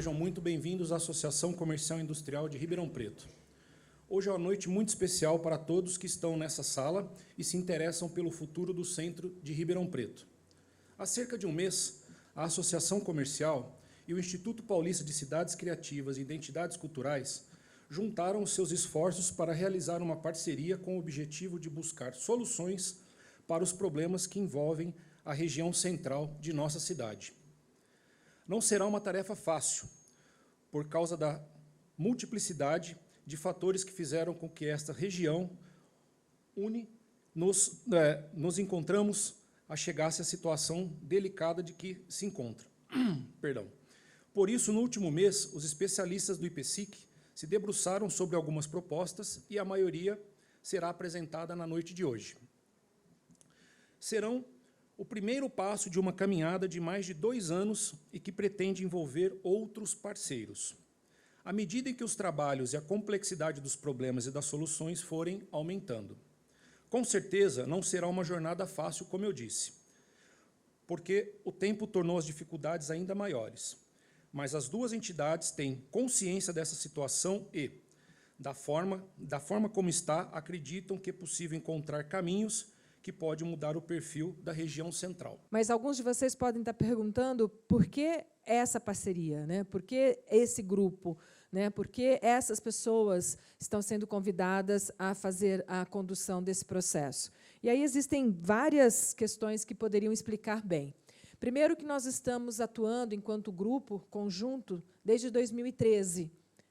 Sejam muito bem-vindos à Associação Comercial e Industrial de Ribeirão Preto. Hoje é uma noite muito especial para todos que estão nessa sala e se interessam pelo futuro do centro de Ribeirão Preto. Há cerca de um mês, a Associação Comercial e o Instituto Paulista de Cidades Criativas e Identidades Culturais juntaram seus esforços para realizar uma parceria com o objetivo de buscar soluções para os problemas que envolvem a região central de nossa cidade. Não será uma tarefa fácil, por causa da multiplicidade de fatores que fizeram com que esta região nos encontramos a chegar-se à situação delicada de que se encontra. Perdão. Por isso, no último mês, os especialistas do IPSIC se debruçaram sobre algumas propostas e a maioria será apresentada na noite de hoje. Serão o primeiro passo de uma caminhada de mais de 2 anos e que pretende envolver outros parceiros. À medida em que os trabalhos e a complexidade dos problemas e das soluções forem aumentando. Com certeza, não será uma jornada fácil, como eu disse, porque o tempo tornou as dificuldades ainda maiores. Mas as duas entidades têm consciência dessa situação e, da forma como está, acreditam que é possível encontrar caminhos que pode mudar o perfil da região central. Mas alguns de vocês podem estar perguntando por que essa parceria, né? Por que esse grupo, né? Por que essas pessoas estão sendo convidadas a fazer a condução desse processo? E aí existem várias questões que poderiam explicar bem. Primeiro, que nós estamos atuando enquanto grupo conjunto desde 2013.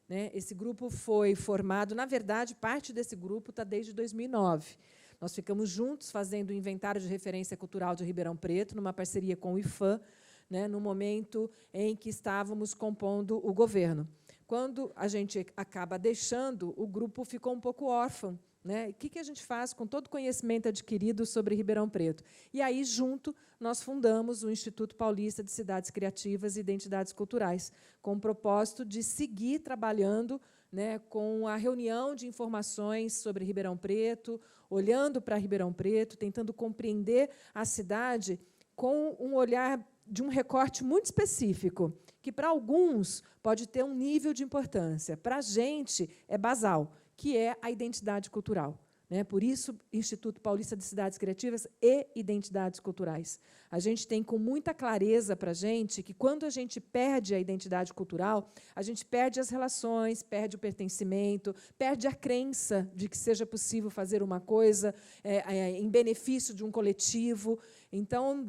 Né? Esse grupo foi formado, na verdade, parte desse grupo está desde 2009. Nós ficamos juntos fazendo o inventário de referência cultural de Ribeirão Preto, numa parceria com o IFAM, né, no momento em que estávamos compondo o governo. Quando a gente acaba deixando, o grupo ficou um pouco órfão. Né? O que a gente faz com todo o conhecimento adquirido sobre Ribeirão Preto? E aí, junto, nós fundamos o Instituto Paulista de Cidades Criativas e Identidades Culturais, com o propósito de seguir trabalhando, né, com a reunião de informações sobre Ribeirão Preto, olhando para Ribeirão Preto, tentando compreender a cidade com um olhar de um recorte muito específico, que, para alguns, pode ter um nível de importância. Para a gente, é basal, que é a identidade cultural. Né? Por isso, Instituto Paulista de Cidades Criativas e Identidades Culturais. A gente tem com muita clareza para a gente que, quando a gente perde a identidade cultural, a gente perde as relações, perde o pertencimento, perde a crença de que seja possível fazer uma coisa em benefício de um coletivo. Então,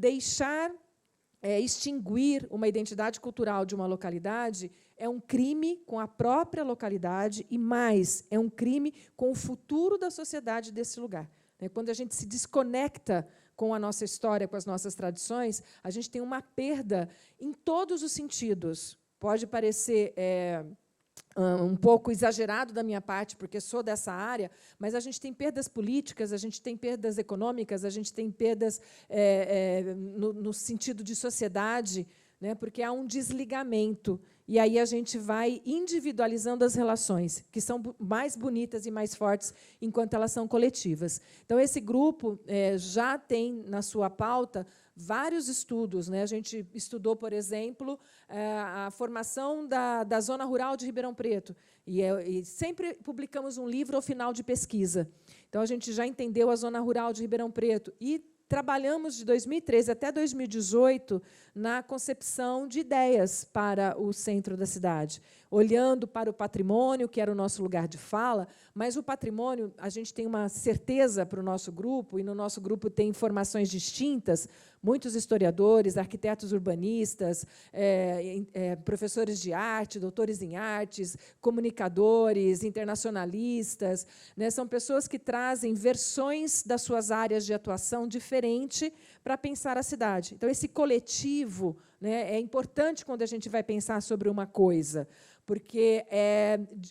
extinguir uma identidade cultural de uma localidade é um crime com a própria localidade e, mais, é um crime com o futuro da sociedade desse lugar. Quando a gente se desconecta com a nossa história, com as nossas tradições, a gente tem uma perda em todos os sentidos. Pode parecer um pouco exagerado da minha parte, porque sou dessa área, mas a gente tem perdas políticas, a gente tem perdas econômicas, a gente tem perdas no sentido de sociedade, né, porque há um desligamento. E aí a gente vai individualizando as relações, que são mais bonitas e mais fortes enquanto elas são coletivas. Então, esse grupo já tem na sua pauta vários estudos. Né? A gente estudou, por exemplo, a formação da Zona Rural de Ribeirão Preto. E sempre publicamos um livro ao final de pesquisa. Então, a gente já entendeu a Zona Rural de Ribeirão Preto. E trabalhamos de 2013 até 2018 na concepção de ideias para o centro da cidade, olhando para o patrimônio, que era o nosso lugar de fala, mas o patrimônio, a gente tem uma certeza para o nosso grupo, e no nosso grupo tem formações distintas, muitos historiadores, arquitetos urbanistas, professores de arte, doutores em artes, comunicadores, internacionalistas, né, são pessoas que trazem versões das suas áreas de atuação diferente para pensar a cidade. Então, esse coletivo, né, é importante quando a gente vai pensar sobre uma coisa, porque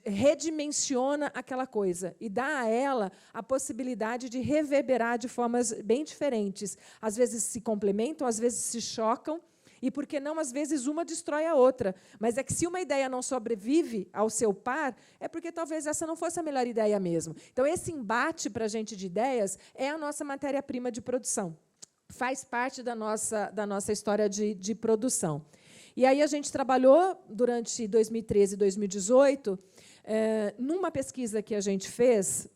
redimensiona aquela coisa e dá a ela a possibilidade de reverberar de formas bem diferentes. Às vezes se complementam, às vezes se chocam, e, por que não, às vezes, uma destrói a outra. Mas é que, se uma ideia não sobrevive ao seu par, é porque talvez essa não fosse a melhor ideia mesmo. Então, esse embate para a gente de ideias é a nossa matéria-prima de produção. Faz parte da nossa história de produção. E aí a gente trabalhou durante 2013 e 2018, numa pesquisa que a gente fez,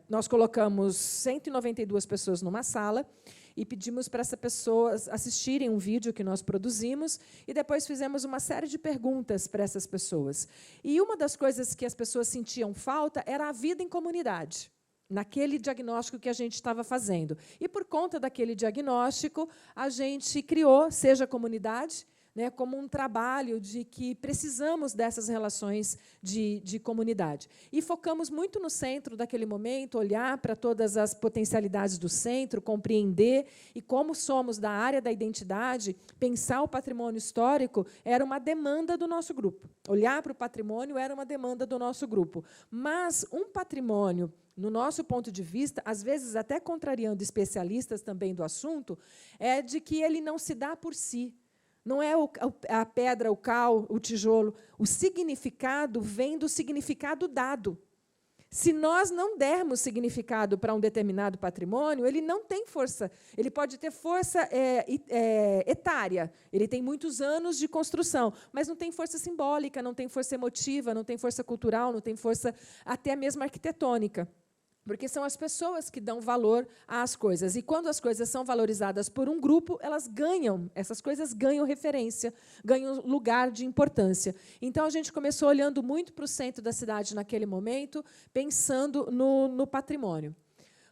nós colocamos 192 pessoas numa sala e pedimos para essas pessoas assistirem um vídeo que nós produzimos e depois fizemos uma série de perguntas para essas pessoas. E uma das coisas que as pessoas sentiam falta era a vida em comunidade, naquele diagnóstico que a gente estava fazendo. E, por conta daquele diagnóstico, a gente criou Seja Comunidade, né, como um trabalho de que precisamos dessas relações de comunidade. E focamos muito no centro daquele momento, olhar para todas as potencialidades do centro, compreender, e como somos da área da identidade, pensar o patrimônio histórico era uma demanda do nosso grupo. Olhar para o patrimônio era uma demanda do nosso grupo. Mas um patrimônio, no nosso ponto de vista, às vezes até contrariando especialistas também do assunto, é de que ele não se dá por si. Não é a pedra, o cal, o tijolo. O significado vem do significado dado. Se nós não dermos significado para um determinado patrimônio, ele não tem força. Ele pode ter força etária, ele tem muitos anos de construção, mas não tem força simbólica, não tem força emotiva, não tem força cultural, não tem força até mesmo arquitetônica. Porque são as pessoas que dão valor às coisas. E, quando as coisas são valorizadas por um grupo, elas ganham, essas coisas ganham referência, ganham lugar de importância. Então, a gente começou olhando muito para o centro da cidade naquele momento, pensando no patrimônio.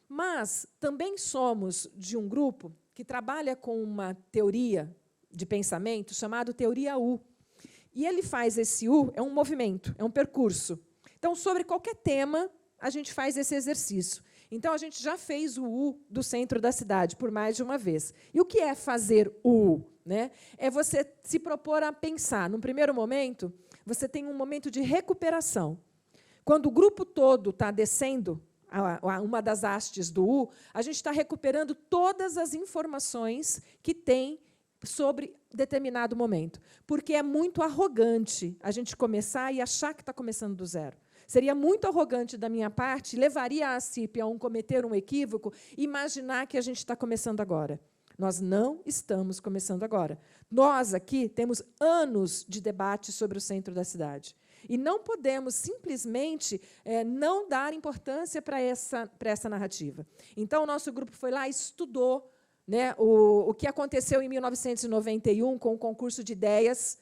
Mas também somos de um grupo que trabalha com uma teoria de pensamento chamada Teoria U. E ele faz esse U, é um movimento, é um percurso. Então, sobre qualquer tema, a gente faz esse exercício. Então, a gente já fez o U do centro da cidade por mais de uma vez. E o que é fazer o U? Né? É você se propor a pensar. Num primeiro momento, você tem um momento de recuperação. Quando o grupo todo está descendo uma das hastes do U, a gente está recuperando todas as informações que tem sobre determinado momento. Porque é muito arrogante a gente começar e achar que está começando do zero. Seria muito arrogante da minha parte, levaria a CIP a cometer um equívoco e imaginar que a gente está começando agora. Nós não estamos começando agora. Nós, aqui, temos anos de debate sobre o centro da cidade. E não podemos, simplesmente, não dar importância para essa narrativa. Então, o nosso grupo foi lá e estudou, né, o que aconteceu em 1991 com o concurso de ideias.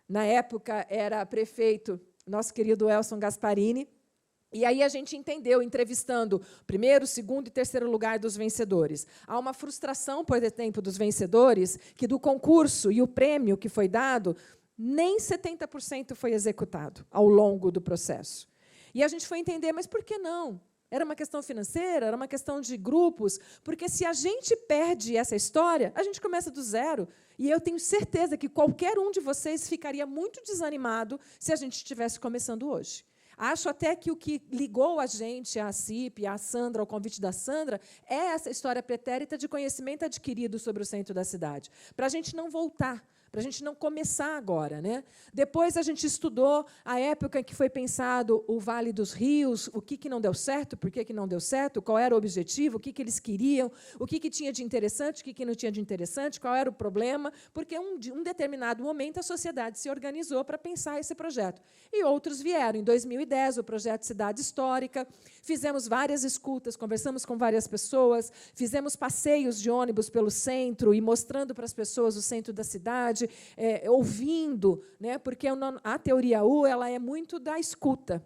Na época, era prefeito nosso querido Elson Gasparini, e aí a gente entendeu, entrevistando primeiro, segundo e terceiro lugar dos vencedores. Há uma frustração, por exemplo, dos vencedores, que do concurso e o prêmio que foi dado, nem 70% foi executado ao longo do processo. E a gente foi entender, mas por que não? Era uma questão financeira, era uma questão de grupos, porque se a gente perde essa história, a gente começa do zero. E eu tenho certeza que qualquer um de vocês ficaria muito desanimado se a gente estivesse começando hoje. Acho até que o que ligou a gente, a CIP, a Sandra, ao convite da Sandra, é essa história pretérita de conhecimento adquirido sobre o centro da cidade, para a gente não voltar, para a gente não começar agora. Né? Depois, a gente estudou a época em que foi pensado o Vale dos Rios, o que não deu certo, por que não deu certo, qual era o objetivo, o que eles queriam, o que tinha de interessante, o que não tinha de interessante, qual era o problema, porque, em um determinado momento, a sociedade se organizou para pensar esse projeto. E outros vieram. Em 2010, o projeto Cidade Histórica, fizemos várias escutas, conversamos com várias pessoas, fizemos passeios de ônibus pelo centro e mostrando para as pessoas o centro da cidade, ouvindo, né, porque a Teoria U ela é muito da escuta.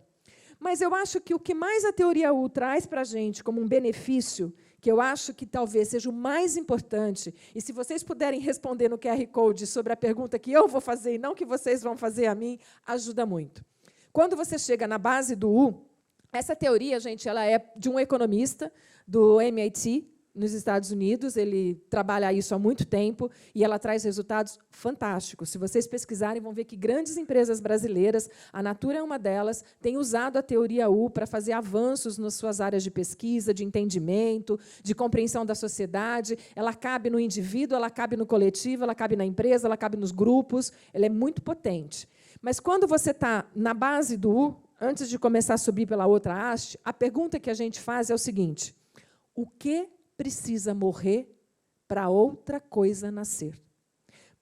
Mas eu acho que o que mais a Teoria U traz para a gente como um benefício, que eu acho que talvez seja o mais importante, e se vocês puderem responder no QR Code sobre a pergunta que eu vou fazer e não que vocês vão fazer a mim, ajuda muito. Quando você chega na base do U, essa teoria, gente, ela é de um economista do MIT, nos Estados Unidos, ele trabalha isso há muito tempo, e ela traz resultados fantásticos. Se vocês pesquisarem, vão ver que grandes empresas brasileiras, a Natura é uma delas, têm usado a Teoria U para fazer avanços nas suas áreas de pesquisa, de entendimento, de compreensão da sociedade. Ela cabe no indivíduo, ela cabe no coletivo, ela cabe na empresa, ela cabe nos grupos, ela é muito potente. Mas, quando você está na base do U, antes de começar a subir pela outra haste, a pergunta que a gente faz é o seguinte: o que precisa morrer para outra coisa nascer?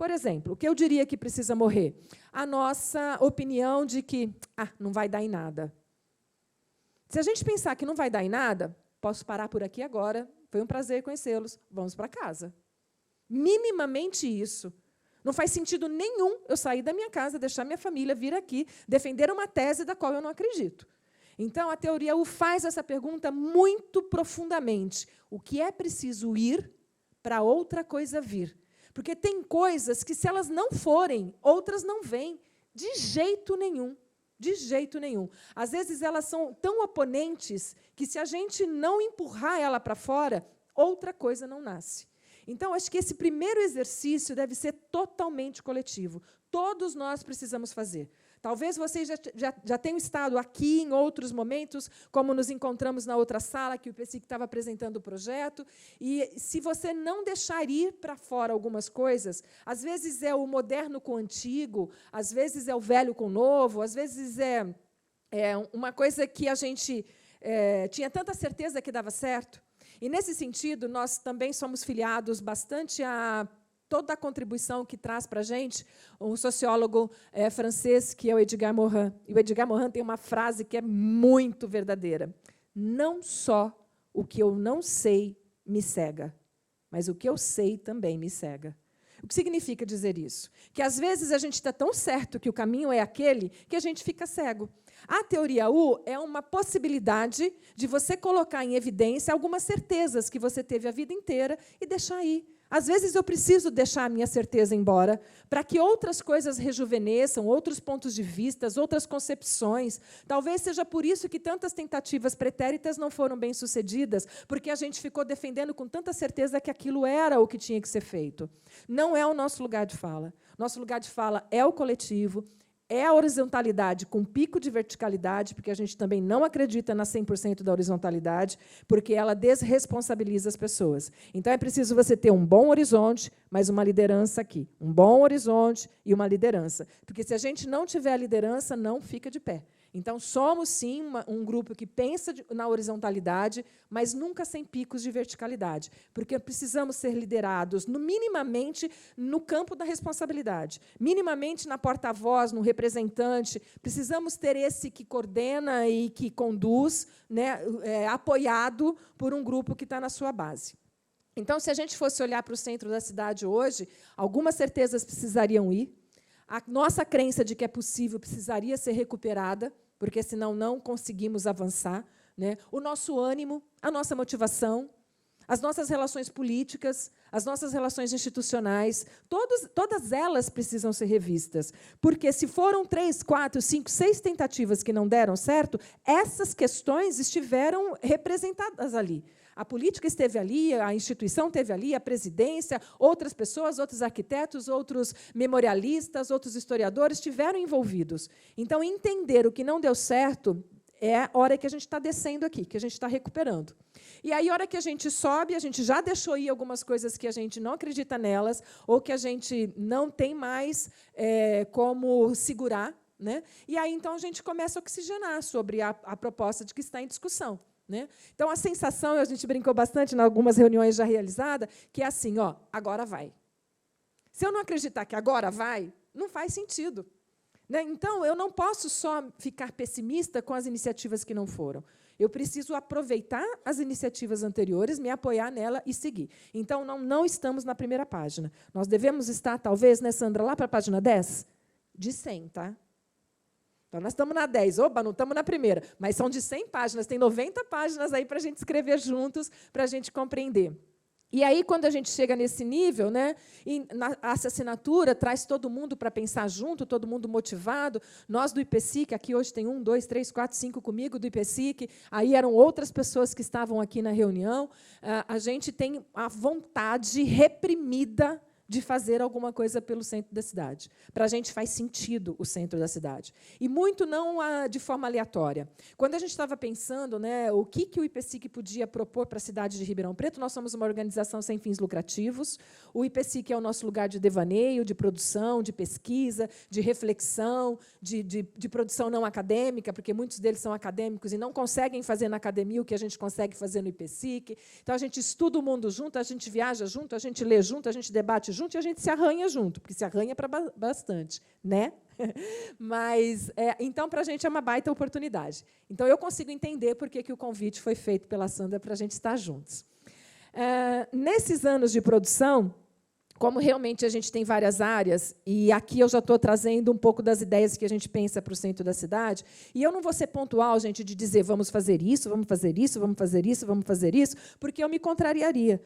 Por exemplo, o que eu diria que precisa morrer? A nossa opinião de que não vai dar em nada. Se a gente pensar que não vai dar em nada, posso parar por aqui agora, foi um prazer conhecê-los, vamos para casa. Minimamente isso. Não faz sentido nenhum eu sair da minha casa, deixar minha família, vir aqui, defender uma tese da qual eu não acredito. Então, a teoria U faz essa pergunta muito profundamente. O que é preciso ir para outra coisa vir? Porque tem coisas que, se elas não forem, outras não vêm. De jeito nenhum. De jeito nenhum. Às vezes, elas são tão oponentes que, se a gente não empurrar ela para fora, outra coisa não nasce. Então, acho que esse primeiro exercício deve ser totalmente coletivo. Todos nós precisamos fazer. Talvez vocês já tenham estado aqui em outros momentos, como nos encontramos na outra sala, que o IPSIC estava apresentando o projeto, e se você não deixar ir para fora algumas coisas, às vezes é o moderno com o antigo, às vezes é o velho com o novo, às vezes é uma coisa que a gente tinha tanta certeza que dava certo. E, nesse sentido, nós também somos filiados bastante a toda a contribuição que traz para a gente um sociólogo francês, que é o Edgar Morin. E o Edgar Morin tem uma frase que é muito verdadeira. Não só o que eu não sei me cega, mas o que eu sei também me cega. O que significa dizer isso? Que, às vezes, a gente está tão certo que o caminho é aquele que a gente fica cego. A teoria U é uma possibilidade de você colocar em evidência algumas certezas que você teve a vida inteira e deixar ir. Às vezes, eu preciso deixar a minha certeza embora para que outras coisas rejuvenesçam, outros pontos de vista, outras concepções. Talvez seja por isso que tantas tentativas pretéritas não foram bem-sucedidas, porque a gente ficou defendendo com tanta certeza que aquilo era o que tinha que ser feito. Não é o nosso lugar de fala. Nosso lugar de fala é o coletivo, é a horizontalidade com pico de verticalidade, porque a gente também não acredita na 100% da horizontalidade, porque ela desresponsabiliza as pessoas. Então, é preciso você ter um bom horizonte, mas uma liderança aqui. Um bom horizonte e uma liderança. Porque, se a gente não tiver a liderança, não fica de pé. Então, somos, sim, um grupo que pensa na horizontalidade, mas nunca sem picos de verticalidade, porque precisamos ser liderados, minimamente, no campo da responsabilidade, minimamente na porta-voz, no representante. Precisamos ter esse que coordena e que conduz, né, apoiado por um grupo que está na sua base. Então, se a gente fosse olhar para o centro da cidade hoje, algumas certezas precisariam ir. A nossa crença de que é possível precisaria ser recuperada, porque, senão, não conseguimos avançar, né? O nosso ânimo, a nossa motivação, as nossas relações políticas, as nossas relações institucionais, todas elas precisam ser revistas. Porque, se foram 3, 4, 5, 6 tentativas que não deram certo, essas questões estiveram representadas ali. A política esteve ali, a instituição esteve ali, a presidência, outras pessoas, outros arquitetos, outros memorialistas, outros historiadores estiveram envolvidos. Então, entender o que não deu certo é a hora que a gente está descendo aqui, que a gente está recuperando. E aí, a hora que a gente sobe, a gente já deixou ir algumas coisas que a gente não acredita nelas, ou que a gente não tem mais como segurar, né? E aí, então, a gente começa a oxigenar sobre a proposta de que está em discussão. Né? Então, a sensação, a gente brincou bastante em algumas reuniões já realizadas, que é assim, agora vai. Se eu não acreditar que agora vai, não faz sentido. Né? Então, eu não posso só ficar pessimista com as iniciativas que não foram. Eu preciso aproveitar as iniciativas anteriores, me apoiar nela e seguir. Então, não estamos na primeira página. Nós devemos estar, talvez, né, Sandra, lá para a página 10? De 100, tá? Então, nós estamos na 10. Opa, não estamos na primeira. Mas são de 100 páginas. Tem 90 páginas aí para a gente escrever juntos, para a gente compreender. E aí, quando a gente chega nesse nível, né, essa assinatura traz todo mundo para pensar junto, todo mundo motivado. Nós, do IPSIC, aqui hoje tem 1, 2, 3, 4, 5 comigo, do IPSIC. Aí eram outras pessoas que estavam aqui na reunião. A gente tem a vontade reprimida de fazer alguma coisa pelo centro da cidade. Para a gente faz sentido o centro da cidade. E muito não de forma aleatória. Quando a gente estava pensando, né, o que o IPSIC podia propor para a cidade de Ribeirão Preto, nós somos uma organização sem fins lucrativos. O IPSIC é o nosso lugar de devaneio, de produção, de pesquisa, de reflexão, de produção não acadêmica, porque muitos deles são acadêmicos e não conseguem fazer na academia o que a gente consegue fazer no IPSIC. Então, a gente estuda o mundo junto, a gente viaja junto, a gente lê junto, a gente debate junto, junto e a gente se arranha junto, porque se arranha para bastante, né? Mas, então, para a gente é uma baita oportunidade. Então, eu consigo entender por que o convite foi feito pela Sandra para a gente estar juntos. Nesses anos de produção, como realmente a gente tem várias áreas, e aqui eu já estou trazendo um pouco das ideias que a gente pensa para o centro da cidade, e eu não vou ser pontual, gente, de dizer vamos fazer isso, vamos fazer isso, vamos fazer isso, vamos fazer isso, porque eu me contrariaria.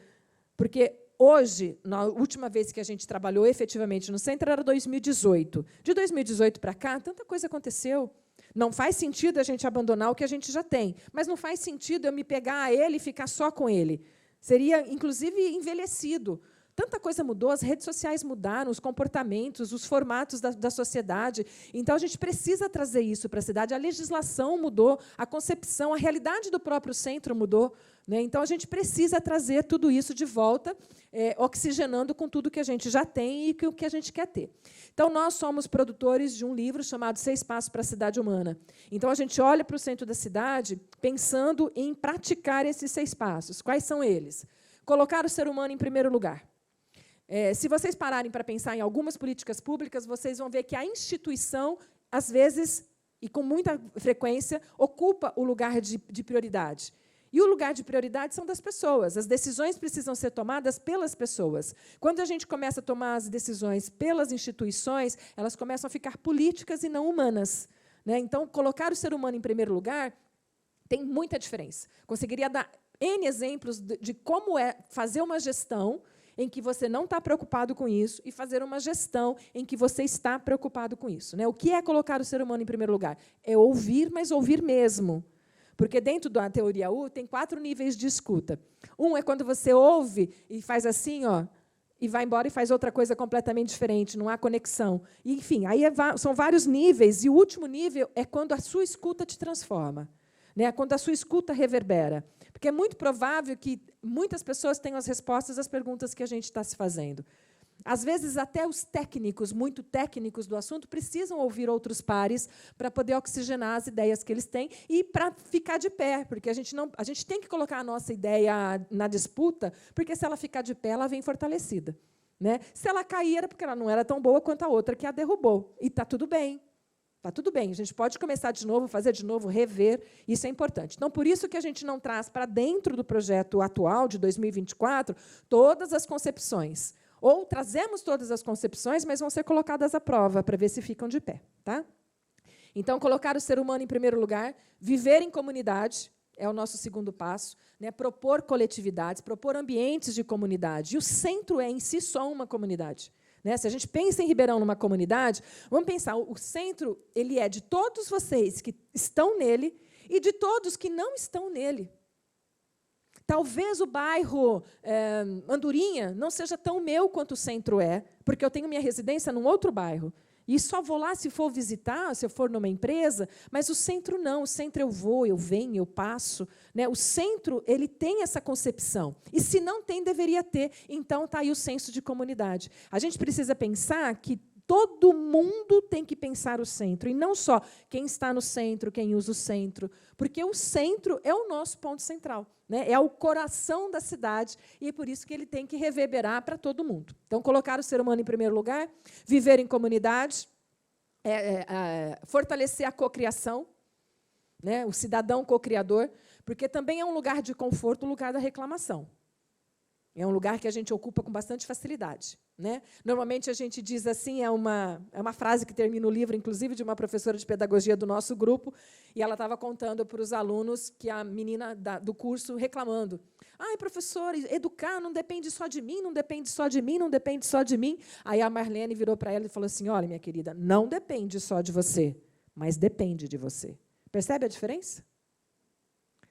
Porque hoje, na última vez que a gente trabalhou efetivamente no centro, era 2018. De 2018 para cá, tanta coisa aconteceu. Não faz sentido a gente abandonar o que a gente já tem, mas não faz sentido eu me pegar a ele e ficar só com ele. Seria, inclusive, envelhecido. Tanta coisa mudou, as redes sociais mudaram, os comportamentos, os formatos da sociedade. Então, a gente precisa trazer isso para a cidade. A legislação mudou, a concepção, a realidade do próprio centro mudou. Né? Então, a gente precisa trazer tudo isso de volta, oxigenando com tudo que a gente já tem e o que a gente quer ter. Então, nós somos produtores de um livro chamado 6 Passos para a Cidade Humana. Então, a gente olha para o centro da cidade pensando em praticar esses 6 passos. Quais são eles? Colocar o ser humano em primeiro lugar. Se vocês pararem para pensar em algumas políticas públicas, vocês vão ver que a instituição, às vezes, e com muita frequência, ocupa o lugar de prioridade. E o lugar de prioridade são das pessoas. As decisões precisam ser tomadas pelas pessoas. Quando a gente começa a tomar as decisões pelas instituições, elas começam a ficar políticas e não humanas. Né? Então, colocar o ser humano em primeiro lugar tem muita diferença. Conseguiria dar N exemplos de como é fazer uma gestão em que você não está preocupado com isso e fazer uma gestão em que você está preocupado com isso. Né? O que é colocar o ser humano em primeiro lugar? É ouvir, mas ouvir mesmo. Porque, dentro da teoria U, tem 4 níveis de escuta. Um é quando você ouve e faz assim, ó, e vai embora e faz outra coisa completamente diferente, não há conexão. E, enfim, aí são vários níveis, e o último nível é quando a sua escuta te transforma. Né? Quando a sua escuta reverbera. Porque é muito provável que muitas pessoas tenham as respostas às perguntas que a gente está se fazendo. Às vezes, até os técnicos, muito técnicos do assunto, precisam ouvir outros pares para poder oxigenar as ideias que eles têm e para ficar de pé, porque a gente tem que colocar a nossa ideia na disputa, porque, se ela ficar de pé, ela vem fortalecida. Né? Se ela cair, era porque ela não era tão boa quanto a outra que a derrubou. E está tudo bem. Está tudo bem, a gente pode começar de novo, fazer de novo, rever, isso é importante. Então, por isso que a gente não traz para dentro do projeto atual, de 2024, todas as concepções. Ou trazemos todas as concepções, mas vão ser colocadas à prova, para ver se ficam de pé. Tá? Então, colocar o ser humano em primeiro lugar, viver em comunidade, é o nosso segundo passo, né? Propor coletividades, propor ambientes de comunidade. E o centro é, em si, só uma comunidade. Né? Se a gente pensa em Ribeirão numa comunidade, vamos pensar, o centro ele é de todos vocês que estão nele e de todos que não estão nele. Talvez o bairro Andorinha não seja tão meu quanto o centro é, porque eu tenho minha residência num outro bairro. E só vou lá se for visitar, se eu for numa empresa, mas o centro não. O centro eu vou, eu venho, eu passo. Né? O centro ele tem essa concepção. E, se não tem, deveria ter. Então, está aí o senso de comunidade. A gente precisa pensar que todo mundo tem que pensar o centro, e não só quem está no centro, quem usa o centro, porque o centro é o nosso ponto central, né? É o coração da cidade, e é por isso que ele tem que reverberar para todo mundo. Então, colocar o ser humano em primeiro lugar, viver em comunidade, fortalecer a cocriação, né? O cidadão cocriador, porque também é um lugar de conforto, o lugar da reclamação. É um lugar que a gente ocupa com bastante facilidade. Né? Normalmente, a gente diz assim, é uma frase que termina o livro, inclusive, de uma professora de pedagogia do nosso grupo, e ela estava contando para os alunos que a menina do curso reclamando. Ai, professora, educar não depende só de mim, não depende só de mim, não depende só de mim. Aí a Marlene virou para ela e falou assim, olha, minha querida, não depende só de você, mas depende de você. Percebe a diferença?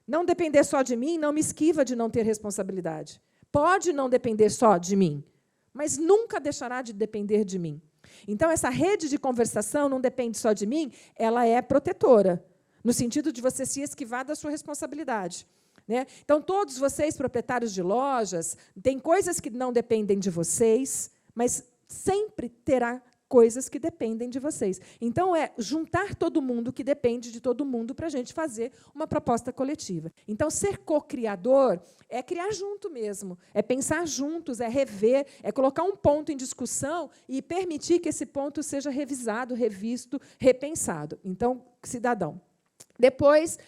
Não depender só de mim não me esquiva de não ter responsabilidade. Pode não depender só de mim, mas nunca deixará de depender de mim. Então, essa rede de conversação não depende só de mim, ela é protetora, no sentido de você se esquivar da sua responsabilidade. Né? Então, todos vocês, proprietários de lojas, tem coisas que não dependem de vocês, mas sempre terá coisas que dependem de vocês. Então, é juntar todo mundo que depende de todo mundo para a gente fazer uma proposta coletiva. Então, ser co-criador é criar junto mesmo, é pensar juntos, é rever, é colocar um ponto em discussão e permitir que esse ponto seja revisado, revisto, repensado. Então, cidadão. Depois,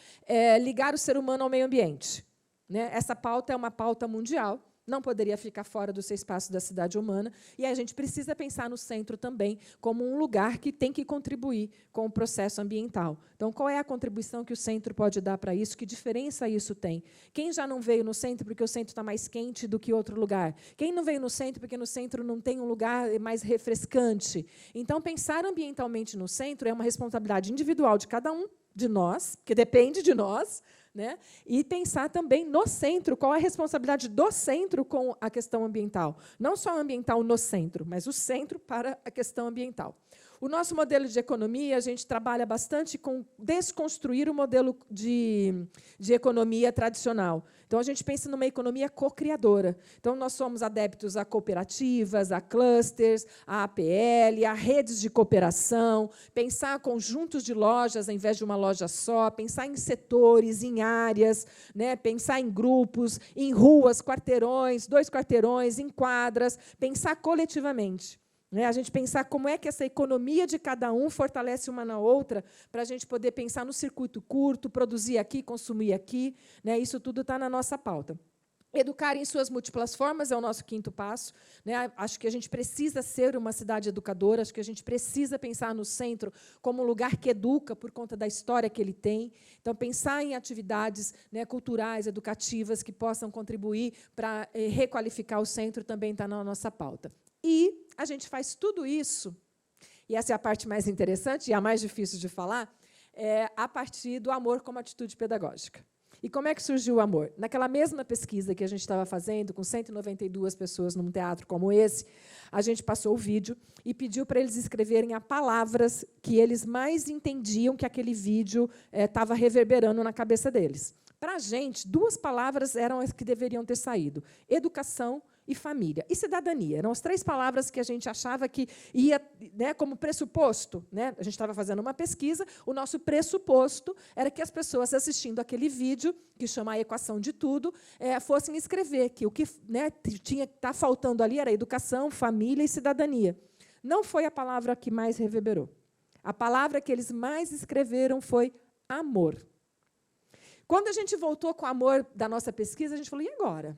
ligar o ser humano ao meio ambiente. Né? Essa pauta é uma pauta mundial, não poderia ficar fora do seu espaço da cidade humana, e a gente precisa pensar no centro também como um lugar que tem que contribuir com o processo ambiental. Então, qual é a contribuição que o centro pode dar para isso? Que diferença isso tem? Quem já não veio no centro porque o centro está mais quente do que outro lugar? Quem não veio no centro porque no centro não tem um lugar mais refrescante? Então, pensar ambientalmente no centro é uma responsabilidade individual de cada um de nós, que depende de nós, né? E pensar também no centro, qual é a responsabilidade do centro com a questão ambiental. Não só ambiental no centro, mas o centro para a questão ambiental. O nosso modelo de economia, a gente trabalha bastante com desconstruir o modelo de economia tradicional. Então, a gente pensa numa economia co-criadora. Então, nós somos adeptos a cooperativas, a clusters, a APL, a redes de cooperação, pensar conjuntos de lojas ao invés de uma loja só, pensar em setores, em áreas, né, pensar em grupos, em ruas, quarteirões, 2 quarteirões, em quadras, pensar coletivamente. A gente pensar como é que essa economia de cada um fortalece uma na outra, para a gente poder pensar no circuito curto, produzir aqui, consumir aqui. Isso tudo está na nossa pauta. Educar em suas múltiplas formas é o nosso 5º passo. Acho que a gente precisa ser uma cidade educadora, acho que a gente precisa pensar no centro como um lugar que educa por conta da história que ele tem. Então, pensar em atividades culturais, educativas, que possam contribuir para requalificar o centro também está na nossa pauta. E a gente faz tudo isso, e essa é a parte mais interessante e a mais difícil de falar, a partir do amor como atitude pedagógica. E como é que surgiu o amor? Naquela mesma pesquisa que a gente estava fazendo, com 192 pessoas num teatro como esse, a gente passou o vídeo e pediu para eles escreverem as palavras que eles mais entendiam que aquele vídeo estava reverberando na cabeça deles. Para a gente, 2 palavras eram as que deveriam ter saído: educação e família. E cidadania. Eram as 3 palavras que a gente achava que ia como pressuposto. A gente estava fazendo uma pesquisa, o nosso pressuposto era que as pessoas assistindo aquele vídeo, que chama A Equação de Tudo, fossem escrever que o que tinha que estar faltando ali era educação, família e cidadania. Não foi a palavra que mais reverberou. A palavra que eles mais escreveram foi amor. Quando a gente voltou com o amor da nossa pesquisa, a gente falou, e agora?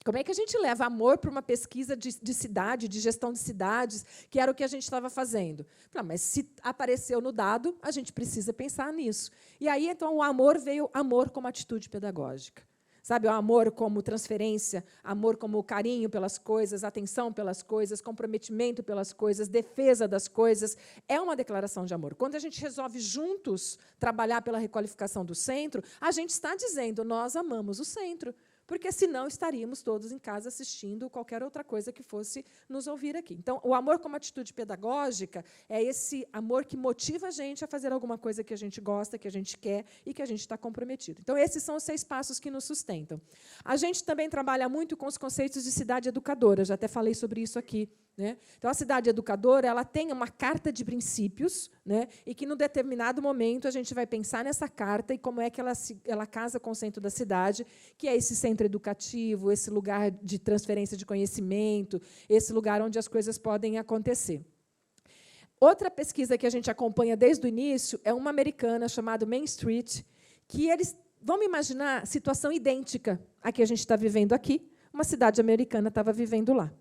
Como é que a gente leva amor para uma pesquisa de cidade, de gestão de cidades, que era o que a gente estava fazendo? Mas se apareceu no dado, a gente precisa pensar nisso. E aí, então, o amor veio amor como atitude pedagógica. Sabe, o amor como transferência, amor como carinho pelas coisas, atenção pelas coisas, comprometimento pelas coisas, defesa das coisas, é uma declaração de amor. Quando a gente resolve juntos trabalhar pela requalificação do centro, a gente está dizendo, nós amamos o centro. Porque, senão, estaríamos todos em casa assistindo qualquer outra coisa que fosse nos ouvir aqui. Então, o amor como atitude pedagógica é esse amor que motiva a gente a fazer alguma coisa que a gente gosta, que a gente quer e que a gente está comprometido. Então, esses são os 6 passos que nos sustentam. A gente também trabalha muito com os conceitos de cidade educadora, já até falei sobre isso aqui. Então, a cidade educadora ela tem uma carta de princípios, e que, num determinado momento, a gente vai pensar nessa carta e como é que ela casa com o centro da cidade, que é esse centro educativo, esse lugar de transferência de conhecimento, esse lugar onde as coisas podem acontecer. Outra pesquisa que a gente acompanha desde o início é uma americana chamada Main Street, que eles vão imaginar situação idêntica à que a gente está vivendo aqui, uma cidade americana estava vivendo lá.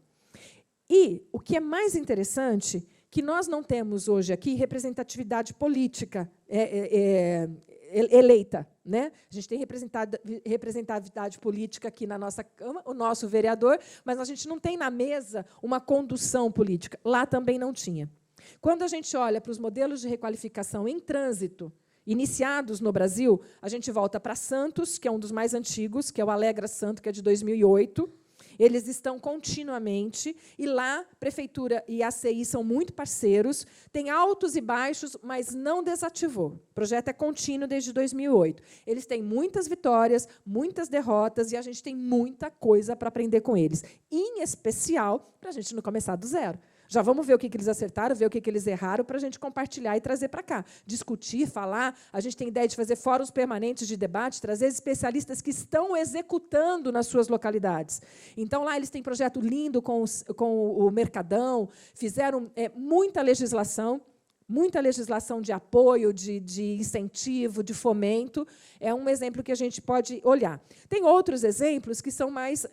E o que é mais interessante, que nós não temos hoje aqui representatividade política eleita. A gente tem representatividade política aqui na nossa Câmara, o nosso vereador, mas a gente não tem na mesa uma condução política. Lá também não tinha. Quando a gente olha para os modelos de requalificação em trânsito, iniciados no Brasil, a gente volta para Santos, que é um dos mais antigos, que é o Alegra Santo, que é de 2008. Eles estão continuamente, e lá, Prefeitura e ACI são muito parceiros, tem altos e baixos, mas não desativou. O projeto é contínuo desde 2008. Eles têm muitas vitórias, muitas derrotas, e a gente tem muita coisa para aprender com eles, em especial para a gente não começar do zero. Já vamos ver o que eles acertaram, ver o que eles erraram, para a gente compartilhar e trazer para cá. Discutir, falar. A gente tem ideia de fazer fóruns permanentes de debate, trazer especialistas que estão executando nas suas localidades. Então, lá eles têm projeto lindo com o Mercadão, fizeram muita legislação de apoio, de incentivo, de fomento. É um exemplo que a gente pode olhar. Tem outros exemplos que são mais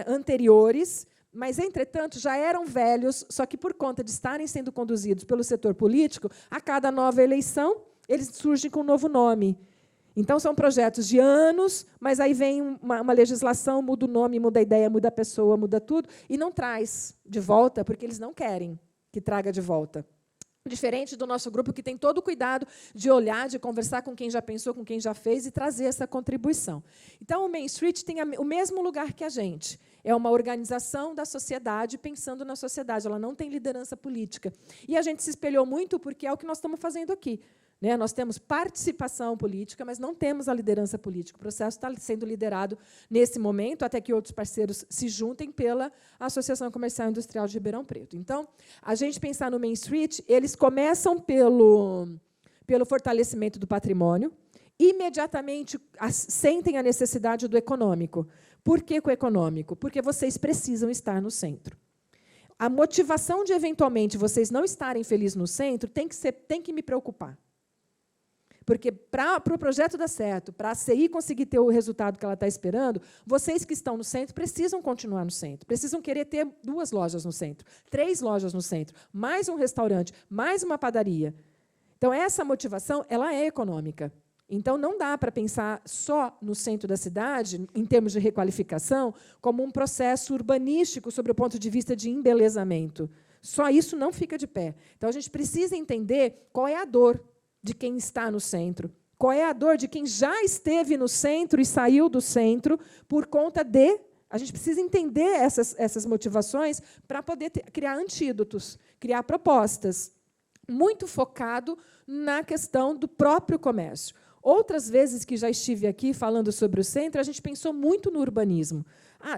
anteriores, mas, entretanto, já eram velhos, só que, por conta de estarem sendo conduzidos pelo setor político, a cada nova eleição, eles surgem com um novo nome. Então, são projetos de anos, mas aí vem uma legislação, muda o nome, muda a ideia, muda a pessoa, muda tudo, e não traz de volta, porque eles não querem que traga de volta. Diferente do nosso grupo, que tem todo o cuidado de olhar, de conversar com quem já pensou, com quem já fez, e trazer essa contribuição. Então, o Main Street tem o mesmo lugar que a gente. É uma organização da sociedade, pensando na sociedade. Ela não tem liderança política. E a gente se espelhou muito porque é o que nós estamos fazendo aqui. Nós temos participação política, mas não temos a liderança política. O processo está sendo liderado, nesse momento, até que outros parceiros se juntem pela Associação Comercial e Industrial de Ribeirão Preto. Então, a gente pensar no Main Street, eles começam pelo fortalecimento do patrimônio, imediatamente sentem a necessidade do econômico. Por que o econômico? Porque vocês precisam estar no centro. A motivação de, eventualmente, vocês não estarem felizes no centro tem que me preocupar. Porque, para o projeto dar certo, para a CI conseguir ter o resultado que ela está esperando, vocês que estão no centro precisam continuar no centro, precisam querer ter 2 lojas no centro, 3 lojas no centro, mais um restaurante, mais uma padaria. Então, essa motivação ela é econômica. Então, não dá para pensar só no centro da cidade, em termos de requalificação, como um processo urbanístico sob o ponto de vista de embelezamento. Só isso não fica de pé. Então, a gente precisa entender qual é a dor de quem está no centro, qual é a dor de quem já esteve no centro e saiu do centro por conta de... A gente precisa entender essas motivações para poder criar antídotos, criar propostas, muito focado na questão do próprio comércio. Outras vezes que já estive aqui falando sobre o centro, a gente pensou muito no urbanismo.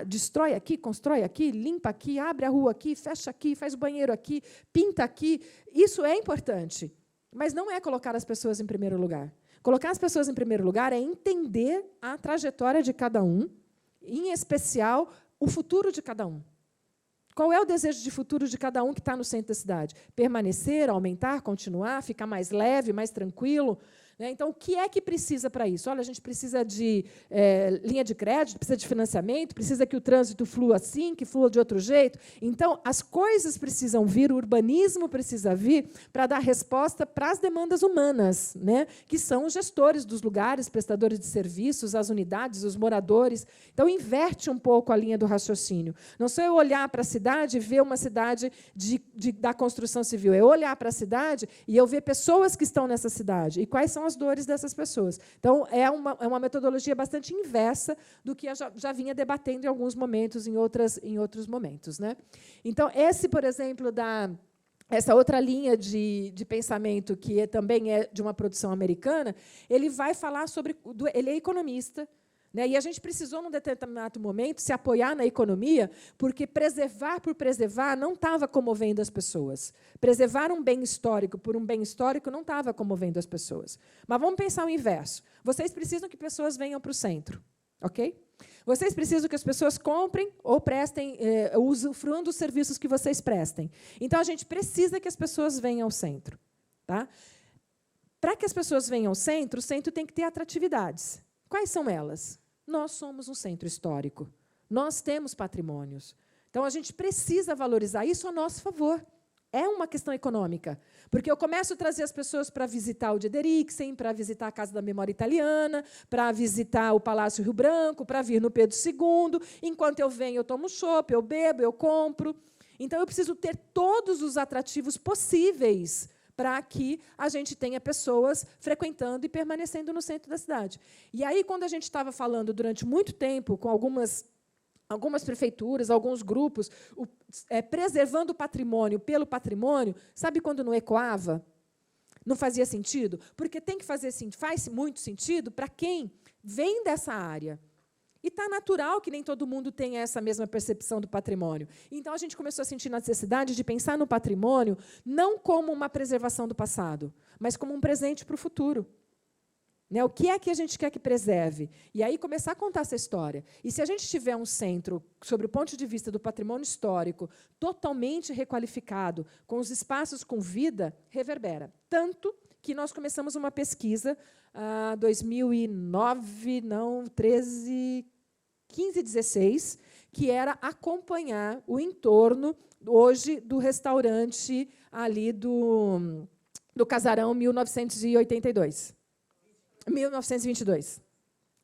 Destrói aqui, constrói aqui, limpa aqui, abre a rua aqui, fecha aqui, faz o banheiro aqui, pinta aqui. Isso é importante, mas não é colocar as pessoas em primeiro lugar. Colocar as pessoas em primeiro lugar é entender a trajetória de cada um, em especial o futuro de cada um. Qual é o desejo de futuro de cada um que está no centro da cidade? Permanecer, aumentar, continuar, ficar mais leve, mais tranquilo? Então, o que é que precisa para isso? Olha, a gente precisa de linha de crédito, precisa de financiamento, precisa que o trânsito flua assim, que flua de outro jeito. Então, as coisas precisam vir, o urbanismo precisa vir para dar resposta para as demandas humanas, que são os gestores dos lugares, prestadores de serviços, as unidades, os moradores. Então, inverte um pouco a linha do raciocínio. Não sou eu olhar para a cidade e ver uma cidade da construção civil, é olhar para a cidade e eu ver pessoas que estão nessa cidade e quais são as dores dessas pessoas. Então, é uma metodologia bastante inversa do que eu já vinha debatendo em alguns momentos, em outros momentos. Então, por exemplo, essa outra linha de pensamento, que também é de uma produção americana, ele vai falar sobre... Ele é economista, e a gente precisou, num determinado momento, se apoiar na economia, porque preservar por preservar não estava comovendo as pessoas. Preservar um bem histórico por um bem histórico não estava comovendo as pessoas. Mas vamos pensar o inverso. Vocês precisam que pessoas venham para o centro, ok? Vocês precisam que as pessoas comprem ou prestem, usufruam dos serviços que vocês prestem. Então, a gente precisa que as pessoas venham ao centro. Tá? Para que as pessoas venham ao centro, o centro tem que ter atratividades. Quais são elas? Nós somos um centro histórico. Nós temos patrimônios. Então, a gente precisa valorizar isso a nosso favor. É uma questão econômica. Porque eu começo a trazer as pessoas para visitar o Dideriksen, para visitar a Casa da Memória Italiana, para visitar o Palácio Rio Branco, para vir no Pedro II. Enquanto eu venho, eu tomo chopp, eu bebo, eu compro. Então, eu preciso ter todos os atrativos possíveis para que a gente tenha pessoas frequentando e permanecendo no centro da cidade. E aí, quando a gente estava falando durante muito tempo com algumas prefeituras, alguns grupos, preservando o patrimônio pelo patrimônio, sabe quando não ecoava? Não fazia sentido? Porque tem que faz muito sentido para quem vem dessa área. E está natural que nem todo mundo tenha essa mesma percepção do patrimônio. Então, a gente começou a sentir a necessidade de pensar no patrimônio não como uma preservação do passado, mas como um presente para o futuro. Né? O que é que a gente quer que preserve? E aí começar a contar essa história. E se a gente tiver um centro, sobre o ponto de vista do patrimônio histórico, totalmente requalificado, com os espaços com vida, reverbera. Tanto que nós começamos uma pesquisa, 2009, não, 13, 15, 16, que era acompanhar o entorno, hoje, do restaurante ali do Casarão 1982. 1922,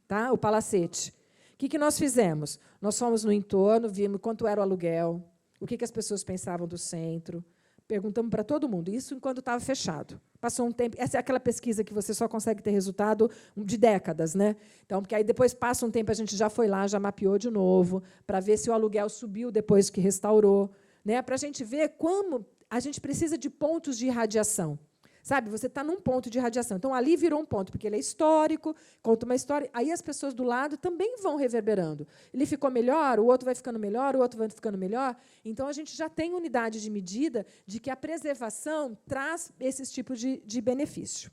tá? O Palacete. O que nós fizemos? Nós fomos no entorno, vimos quanto era o aluguel, o que as pessoas pensavam do centro, perguntamos para todo mundo, isso enquanto estava fechado. Passou um tempo, essa é aquela pesquisa que você só consegue ter resultado de décadas, né? Então, porque aí depois passa um tempo, a gente já foi lá, já mapeou de novo, para ver se o aluguel subiu depois que restaurou, né? Para a gente ver como a gente precisa de pontos de irradiação. Sabe, você está num ponto de radiação. Então, ali virou um ponto, porque ele é histórico, conta uma história, aí as pessoas do lado também vão reverberando. Ele ficou melhor, o outro vai ficando melhor, o outro vai ficando melhor. Então, a gente já tem unidade de medida de que a preservação traz esses tipos de benefício.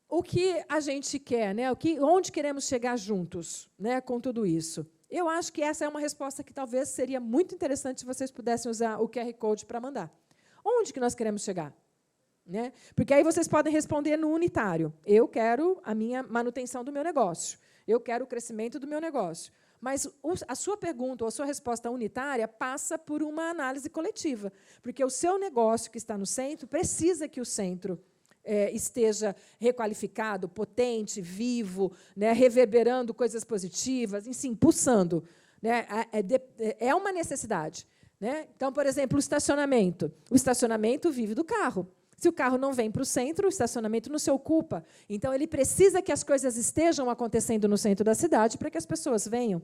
O que a gente quer, né? Onde queremos chegar juntos, né, com tudo isso? Eu acho que essa é uma resposta que talvez seria muito interessante se vocês pudessem usar o QR Code para mandar. Onde que nós queremos chegar? Né? Porque aí vocês podem responder no unitário. Eu quero a minha manutenção do meu negócio. Eu quero o crescimento do meu negócio. Mas a sua pergunta ou a sua resposta unitária passa por uma análise coletiva. Porque o seu negócio que está no centro precisa que o centro esteja requalificado, potente, vivo, né, reverberando coisas positivas, enfim, pulsando. Né? É uma necessidade. Né? Então, por exemplo, o estacionamento. O estacionamento vive do carro. Se o carro não vem para o centro, o estacionamento não se ocupa. Então, ele precisa que as coisas estejam acontecendo no centro da cidade para que as pessoas venham.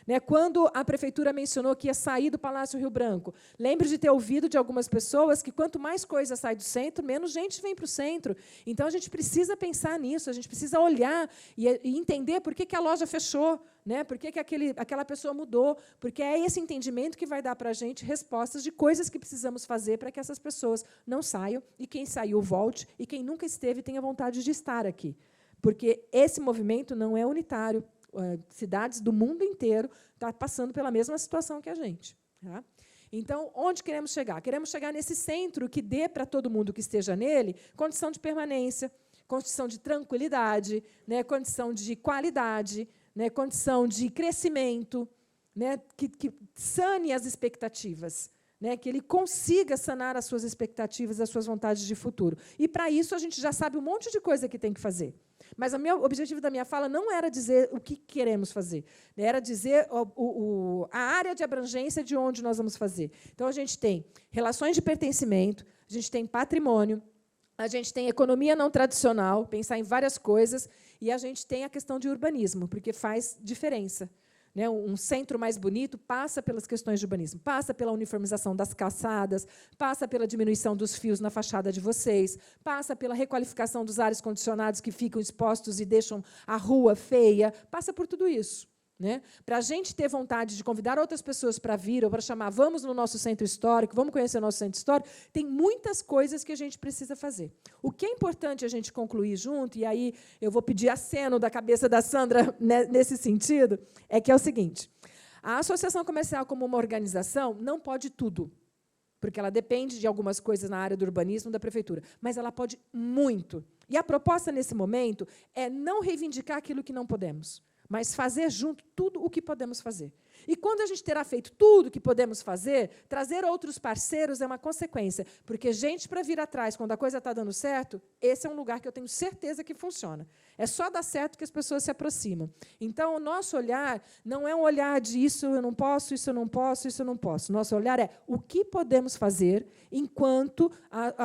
Né? Quando a prefeitura mencionou que ia sair do Palácio Rio Branco, lembro de ter ouvido de algumas pessoas que quanto mais coisa sai do centro, menos gente vem para o centro. Então, a gente precisa pensar nisso, a gente precisa olhar e entender por que a loja fechou, né? Por que aquela pessoa mudou, porque é esse entendimento que vai dar para a gente respostas de coisas que precisamos fazer para que essas pessoas não saiam, e quem saiu volte, e quem nunca esteve tenha vontade de estar aqui. Porque esse movimento não é unitário. Cidades do mundo inteiro estão passando pela mesma situação que a gente. Tá? Então, onde queremos chegar? Queremos chegar nesse centro que dê para todo mundo que esteja nele condição de permanência, condição de tranquilidade, né, condição de qualidade, né, condição de crescimento, né, que sane as expectativas, né, que ele consiga sanar as suas expectativas, as suas vontades de futuro. E, para isso, a gente já sabe um monte de coisa que tem que fazer. Mas o objetivo da minha fala não era dizer o que queremos fazer, era dizer a área de abrangência de onde nós vamos fazer. Então, a gente tem relações de pertencimento, a gente tem patrimônio, a gente tem economia não tradicional, pensar em várias coisas, e a gente tem a questão de urbanismo, porque faz diferença. Né? Um centro mais bonito passa pelas questões de urbanismo, passa pela uniformização das calçadas, passa pela diminuição dos fios na fachada de vocês, passa pela requalificação dos ares condicionados que ficam expostos e deixam a rua feia, passa por tudo isso. Né? Para a gente ter vontade de convidar outras pessoas para vir ou para chamar, vamos no nosso centro histórico, vamos conhecer o nosso centro histórico, tem muitas coisas que a gente precisa fazer. O que é importante a gente concluir junto, e aí eu vou pedir aceno da cabeça da Sandra nesse sentido, é que é o seguinte: a associação comercial como uma organização não pode tudo, porque ela depende de algumas coisas na área do urbanismo da prefeitura, mas ela pode muito. E a proposta, nesse momento, é não reivindicar aquilo que não podemos, mas fazer junto tudo o que podemos fazer. E quando a gente terá feito tudo o que podemos fazer, trazer outros parceiros é uma consequência, porque gente para vir atrás, quando a coisa está dando certo, esse é um lugar que eu tenho certeza que funciona. É só dar certo que as pessoas se aproximam. Então, o nosso olhar não é um olhar de isso eu não posso, isso eu não posso, isso eu não posso. Nosso olhar é o que podemos fazer enquanto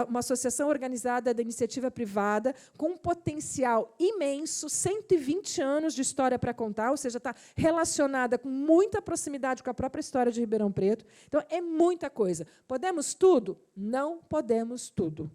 uma associação organizada da iniciativa privada, com um potencial imenso, 120 anos de história para contar, ou seja, está relacionada com muita proximidade com a própria história de Ribeirão Preto. Então, é muita coisa. Podemos tudo? Não podemos tudo.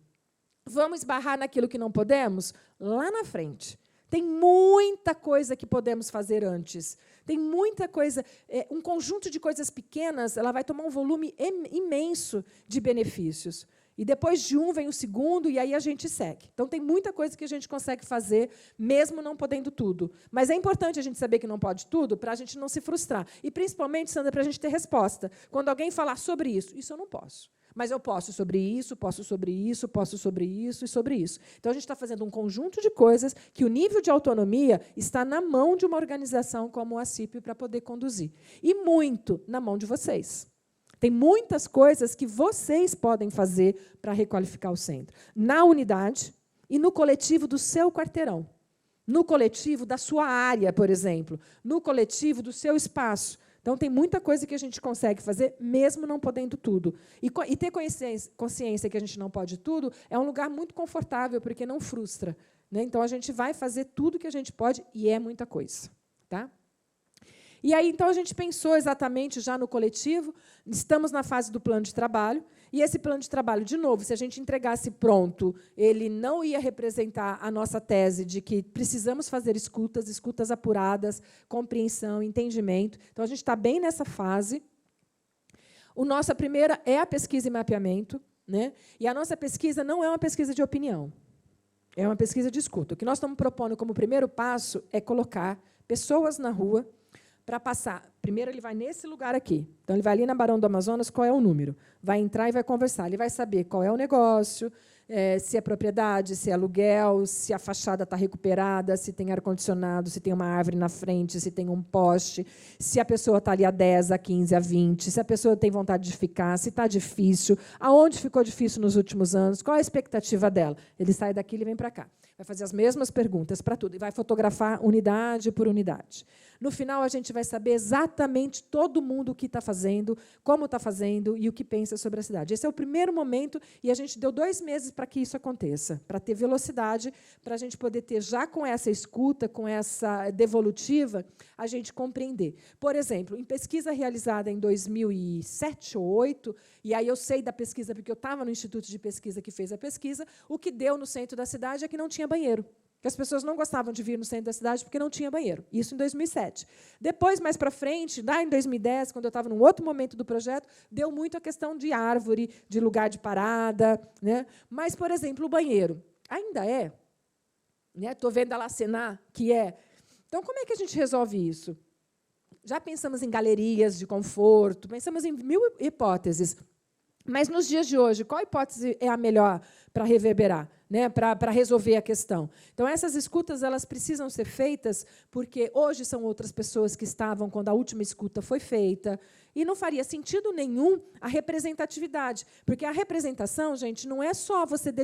Vamos esbarrar naquilo que não podemos? Lá na frente. Tem muita coisa que podemos fazer antes. Tem muita coisa, um conjunto de coisas pequenas, ela vai tomar um volume imenso de benefícios. E depois de um vem o segundo, e aí a gente segue. Então, tem muita coisa que a gente consegue fazer, mesmo não podendo tudo. Mas é importante a gente saber que não pode tudo, para a gente não se frustrar. E, principalmente, Sandra, para a gente ter resposta. Quando alguém falar sobre isso eu não posso. Mas eu posso sobre isso, posso sobre isso, posso sobre isso e sobre isso. Então, a gente está fazendo um conjunto de coisas que o nível de autonomia está na mão de uma organização como a CIP para poder conduzir. E muito na mão de vocês. Tem muitas coisas que vocês podem fazer para requalificar o centro. Na unidade e no coletivo do seu quarteirão. No coletivo da sua área, por exemplo. No coletivo do seu espaço. Então, tem muita coisa que a gente consegue fazer, mesmo não podendo tudo. E ter consciência que a gente não pode tudo é um lugar muito confortável, porque não frustra. Né? Então, a gente vai fazer tudo que a gente pode, e é muita coisa. Tá? E aí, então, a gente pensou exatamente já no coletivo, estamos na fase do plano de trabalho, e esse plano de trabalho, de novo, se a gente entregasse pronto, ele não ia representar a nossa tese de que precisamos fazer escutas apuradas, compreensão, entendimento. Então, a gente está bem nessa fase. A nossa primeira é a pesquisa e mapeamento, né? E a nossa pesquisa não é uma pesquisa de opinião, é uma pesquisa de escuta. O que nós estamos propondo como primeiro passo é colocar pessoas na rua para passar. Primeiro, ele vai nesse lugar aqui. Então, ele vai ali na Barão do Amazonas, qual é o número? Vai entrar e vai conversar. Ele vai saber qual é o negócio, se é propriedade, se é aluguel, se a fachada está recuperada, se tem ar-condicionado, se tem uma árvore na frente, se tem um poste, se a pessoa está ali há 10, há 15, há 20, se a pessoa tem vontade de ficar, se está difícil, aonde ficou difícil nos últimos anos, qual a expectativa dela. Ele sai daqui e vem para cá. Vai fazer as mesmas perguntas para tudo e vai fotografar unidade por unidade. No final, a gente vai saber exatamente todo mundo o que está fazendo, como está fazendo e o que pensa sobre a cidade. Esse é o primeiro momento, e a gente deu 2 meses para que isso aconteça, para ter velocidade, para a gente poder ter, já com essa escuta, com essa devolutiva, a gente compreender. Por exemplo, em pesquisa realizada em 2007 ou 2008, e aí eu sei da pesquisa, porque eu estava no Instituto de Pesquisa que fez a pesquisa, o que deu no centro da cidade é que não tinha banheiro. Que as pessoas não gostavam de vir no centro da cidade porque não tinha banheiro. Isso em 2007. Depois, mais para frente, lá em 2010, quando eu estava num outro momento do projeto, deu muito a questão de árvore, de lugar de parada. Né? Mas, por exemplo, o banheiro ainda é. Estou vendo ela acenar, que é. Então, como é que a gente resolve isso? Já pensamos em galerias de conforto, pensamos em 1000 hipóteses. Mas, nos dias de hoje, qual hipótese é a melhor para reverberar, né, para resolver a questão? Então, essas escutas elas precisam ser feitas porque hoje são outras pessoas que estavam quando a última escuta foi feita, e não faria sentido nenhum a representatividade, porque a representação, gente, não é só você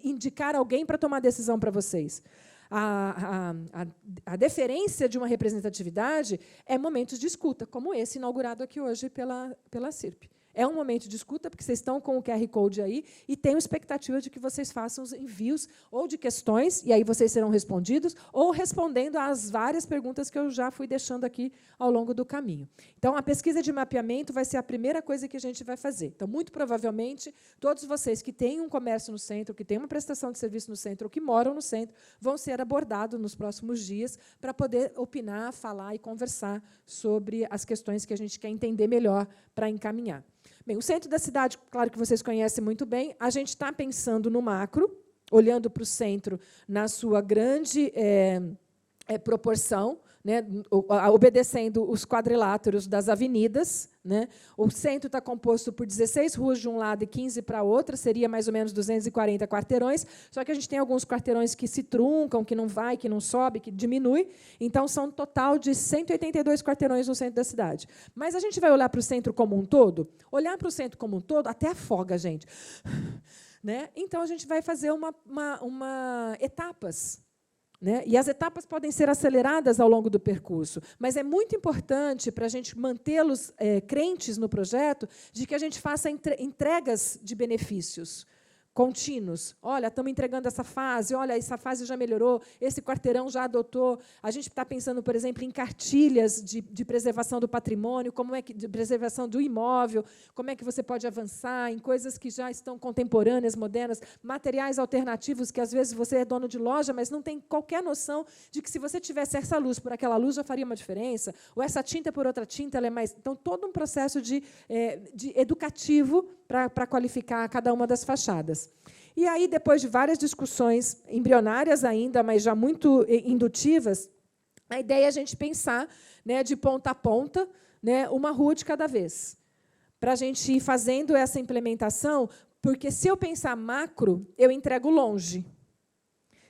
indicar alguém para tomar decisão para vocês. A deferência de uma representatividade é momentos de escuta, como esse inaugurado aqui hoje pela CIRP. É um momento de escuta, porque vocês estão com o QR Code aí e tenho expectativa de que vocês façam os envios ou de questões, e aí vocês serão respondidos, ou respondendo às várias perguntas que eu já fui deixando aqui ao longo do caminho. Então, a pesquisa de mapeamento vai ser a primeira coisa que a gente vai fazer. Então, muito provavelmente, todos vocês que têm um comércio no centro, que têm uma prestação de serviço no centro, ou que moram no centro, vão ser abordados nos próximos dias para poder opinar, falar e conversar sobre as questões que a gente quer entender melhor para encaminhar. Bem, o centro da cidade, claro que vocês conhecem muito bem, a gente está pensando no macro, olhando para o centro na sua grande proporção, né, obedecendo os quadriláteros das avenidas. Né? O centro está composto por 16 ruas de um lado e 15 para outra, seria mais ou menos 240 quarteirões, só que a gente tem alguns quarteirões que se truncam, que não vai, que não sobe, que diminui, então são um total de 182 quarteirões no centro da cidade. Mas a gente vai olhar para o centro como um todo? Olhar para o centro como um todo até afoga a gente. Né? Então, a gente vai fazer etapas. Né? E as etapas podem ser aceleradas ao longo do percurso, mas é muito importante para a gente mantê-los crentes no projeto de que a gente faça entregas de benefícios contínuos. Olha, estamos entregando essa fase, olha, essa fase já melhorou, esse quarteirão já adotou. A gente está pensando, por exemplo, em cartilhas de preservação do patrimônio, de preservação do imóvel, como é que você pode avançar em coisas que já estão contemporâneas, modernas, materiais alternativos, que às vezes você é dono de loja, mas não tem qualquer noção de que se você tivesse essa luz por aquela luz já faria uma diferença, ou essa tinta por outra tinta, ela é mais... Então, todo um processo de educativo para qualificar cada uma das fachadas. E aí, depois de várias discussões, embrionárias ainda, mas já muito indutivas, a ideia é a gente pensar, né, de ponta a ponta, né, uma rua de cada vez, para a gente ir fazendo essa implementação, porque, se eu pensar macro, eu entrego longe.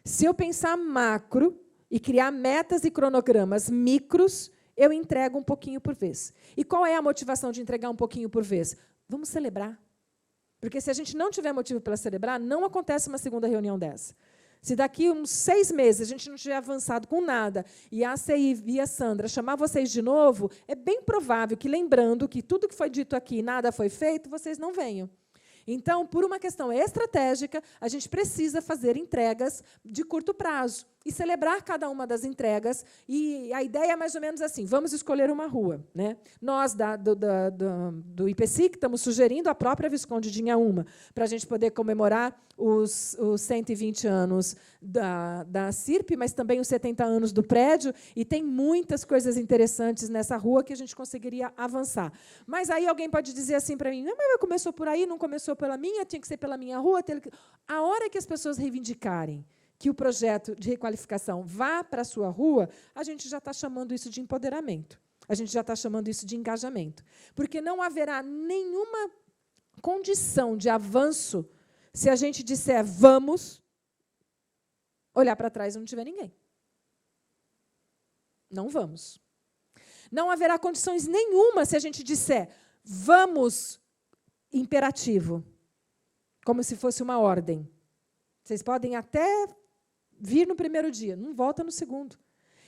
Se eu pensar macro e criar metas e cronogramas micros, eu entrego um pouquinho por vez. E qual é a motivação de entregar um pouquinho por vez? Vamos celebrar. Porque, se a gente não tiver motivo para celebrar, não acontece uma segunda reunião dessa. Se daqui uns 6 meses a gente não tiver avançado com nada e a ACI e a Sandra chamar vocês de novo, é bem provável que, lembrando que tudo que foi dito aqui, nada foi feito, vocês não venham. Então, por uma questão estratégica, a gente precisa fazer entregas de curto prazo e celebrar cada uma das entregas. E a ideia é mais ou menos assim: vamos escolher uma rua, né? Nós, do IPSIC, estamos sugerindo a própria Visconde de Inhaúma, para a gente poder comemorar os 120 anos da CIRP, mas também os 70 anos do prédio, e tem muitas coisas interessantes nessa rua que a gente conseguiria avançar. Mas aí alguém pode dizer assim para mim: não, mas começou por aí, não começou pela minha, tinha que ser pela minha rua. A hora que as pessoas reivindicarem que o projeto de requalificação vá para a sua rua, a gente já está chamando isso de empoderamento. A gente já está chamando isso de engajamento. Porque não haverá nenhuma condição de avanço se a gente disser vamos, olhar para trás e não tiver ninguém. Não vamos. Não haverá condições nenhuma se a gente disser vamos, imperativo, como se fosse uma ordem. Vocês podem até vir no primeiro dia, não volta no segundo.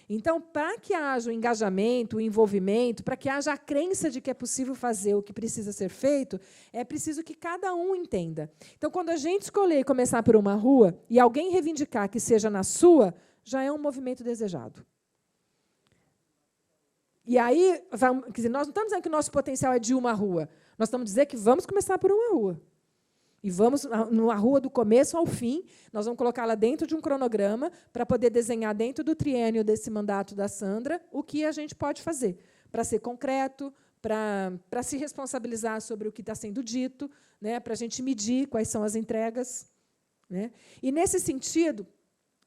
Então, para que haja o engajamento, o envolvimento, para que haja a crença de que é possível fazer o que precisa ser feito, é preciso que cada um entenda. Então, quando a gente escolher começar por uma rua e alguém reivindicar que seja na sua, já é um movimento desejado. E aí, quer dizer, nós não estamos dizendo que o nosso potencial é de uma rua, nós estamos dizendo que vamos começar por uma rua. E vamos, numa rua do começo ao fim, nós vamos colocá-la dentro de um cronograma para poder desenhar dentro do triênio desse mandato da Sandra o que a gente pode fazer, para ser concreto, para se responsabilizar sobre o que está sendo dito, né, para a gente medir quais são as entregas. Né. E, nesse sentido,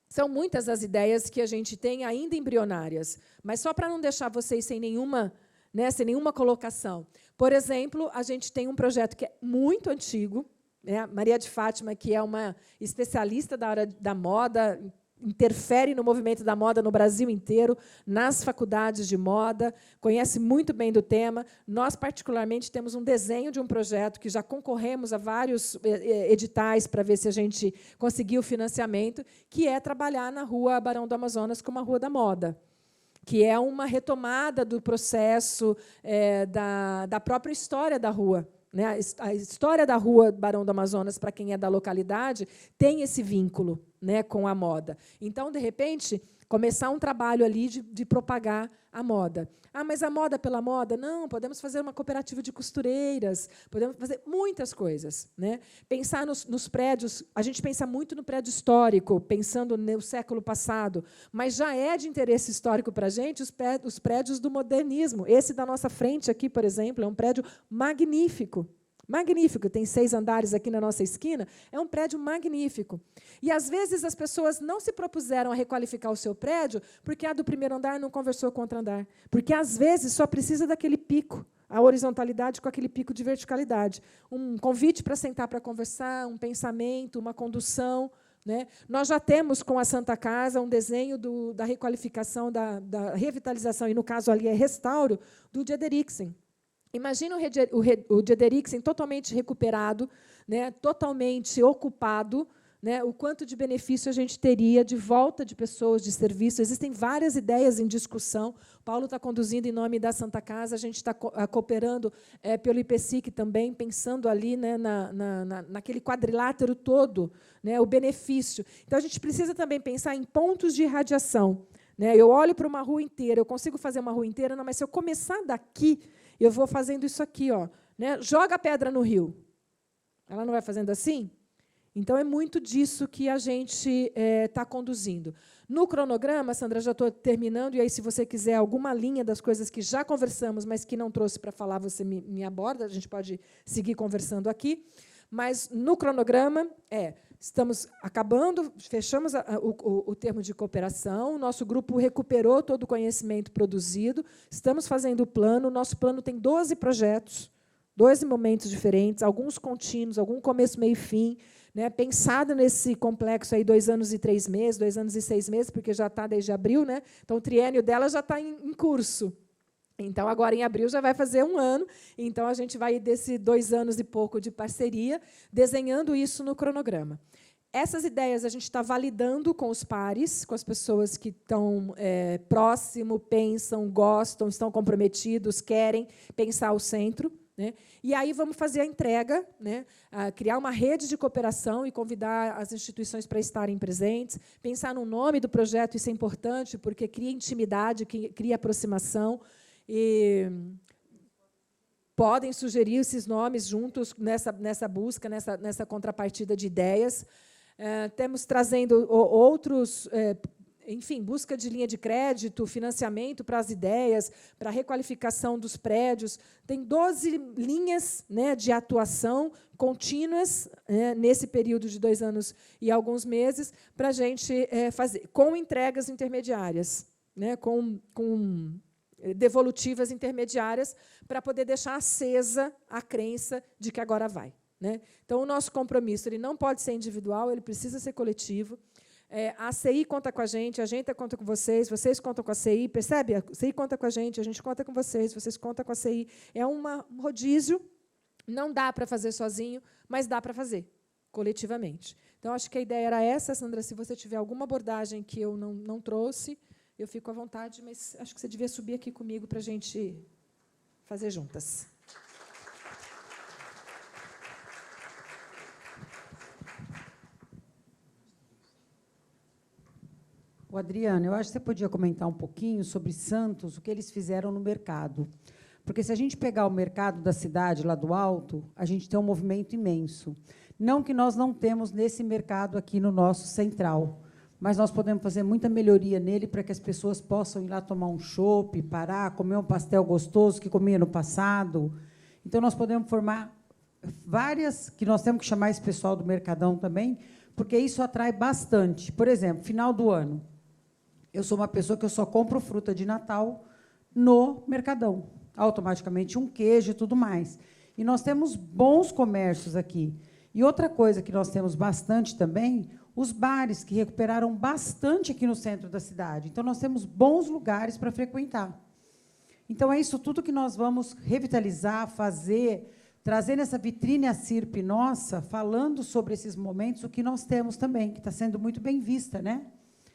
são muitas as ideias que a gente tem ainda embrionárias, mas só para não deixar vocês sem nenhuma colocação. Por exemplo, a gente tem um projeto que é muito antigo, né? Maria de Fátima, que é uma especialista da área da moda, interfere no movimento da moda no Brasil inteiro, nas faculdades de moda, conhece muito bem do tema. Nós, particularmente, temos um desenho de um projeto que já concorremos a vários editais para ver se a gente conseguiu o financiamento, que é trabalhar na Rua Barão do Amazonas como a Rua da Moda, que é uma retomada do processo da própria história da rua. Né? A história da Rua Barão do Amazonas, para quem é da localidade, tem esse vínculo, né, com a moda. Então, de repente, começar um trabalho ali de propagar a moda. Ah, mas a moda pela moda? Não, podemos fazer uma cooperativa de costureiras, podemos fazer muitas coisas. Né? Pensar nos prédios, a gente pensa muito no prédio histórico, pensando no século passado, mas já é de interesse histórico para a gente os prédios do modernismo. Esse da nossa frente aqui, por exemplo, é um prédio magnífico. Magnífico, tem 6 andares aqui na nossa esquina, é um prédio magnífico. E, às vezes, as pessoas não se propuseram a requalificar o seu prédio porque a do primeiro andar não conversou com o outro andar. Porque, às vezes, só precisa daquele pico, a horizontalidade com aquele pico de verticalidade. Um convite para sentar para conversar, um pensamento, uma condução. Né? Nós já temos, com a Santa Casa, um desenho da requalificação, da revitalização, e, no caso, ali é restauro, do Diederiksen. Imagina o Diederiksen totalmente recuperado, né, totalmente ocupado, né, o quanto de benefício a gente teria de volta de pessoas, de serviço. Existem várias ideias em discussão. Paulo está conduzindo em nome da Santa Casa, a gente está cooperando pelo IPSIC também, pensando ali, né, naquele quadrilátero todo, né, o benefício. Então, a gente precisa também pensar em pontos de irradiação. Né? Eu olho para uma rua inteira, eu consigo fazer uma rua inteira, não, mas se eu começar daqui, eu vou fazendo isso aqui, ó, né? Joga a pedra no rio. Ela não vai fazendo assim? Então, é muito disso que a gente está conduzindo. No cronograma, Sandra, já estou terminando, e aí, se você quiser alguma linha das coisas que já conversamos, mas que não trouxe para falar, você me aborda, a gente pode seguir conversando aqui. Mas, no cronograma, estamos acabando, fechamos o termo de cooperação, o nosso grupo recuperou todo o conhecimento produzido, estamos fazendo o plano, o nosso plano tem 12 projetos, 12 momentos diferentes, alguns contínuos, algum começo, meio e fim, né, pensado nesse complexo aí 2 anos e 3 meses, 2 anos e 6 meses, porque já está desde abril, né? Então o triênio dela já está em curso. Então, agora em abril já vai fazer 1 ano, então a gente vai desse 2 anos e pouco de parceria, desenhando isso no cronograma. Essas ideias a gente está validando com os pares, com as pessoas que estão próximo, pensam, gostam, estão comprometidos, querem pensar o centro. Né? E aí vamos fazer a entrega, né? Criar uma rede de cooperação e convidar as instituições para estarem presentes, pensar no nome do projeto, isso é importante, porque cria intimidade, cria aproximação, e podem sugerir esses nomes juntos nessa busca, nessa contrapartida de ideias. Temos trazendo outros... enfim, busca de linha de crédito, financiamento para as ideias, para a requalificação dos prédios. Tem 12 linhas, né, de atuação contínuas, nesse período de 2 anos e alguns meses, para a gente fazer, com entregas intermediárias, né, com devolutivas intermediárias, para poder deixar acesa a crença de que agora vai. Né? Então, o nosso compromisso ele não pode ser individual, ele precisa ser coletivo. A CI conta com a gente conta com vocês contam com a CI, percebe? A CI conta com a gente conta com vocês contam com a CI. É um rodízio, não dá para fazer sozinho, mas dá para fazer coletivamente. Então, acho que a ideia era essa, Sandra. Se você tiver alguma abordagem que eu não trouxe, eu fico à vontade, mas acho que você devia subir aqui comigo para a gente fazer juntas. Adriana, eu acho que você podia comentar um pouquinho sobre Santos, o que eles fizeram no mercado. Porque, se a gente pegar o mercado da cidade, lá do alto, a gente tem um movimento imenso. Não que nós não temos nesse mercado aqui no nosso central, mas nós podemos fazer muita melhoria nele para que as pessoas possam ir lá tomar um chopp, parar, comer um pastel gostoso que comia no passado. Então, nós podemos formar várias, que nós temos que chamar esse pessoal do Mercadão também, porque isso atrai bastante. Por exemplo, final do ano, eu sou uma pessoa que eu só compro fruta de Natal no Mercadão, automaticamente um queijo e tudo mais. E nós temos bons comércios aqui. E outra coisa que nós temos bastante também, os bares, que recuperaram bastante aqui no centro da cidade. Então, nós temos bons lugares para frequentar. Então, é isso tudo que nós vamos revitalizar, fazer, trazer nessa vitrine a CIRP nossa, falando sobre esses momentos, o que nós temos também, que está sendo muito bem vista, né?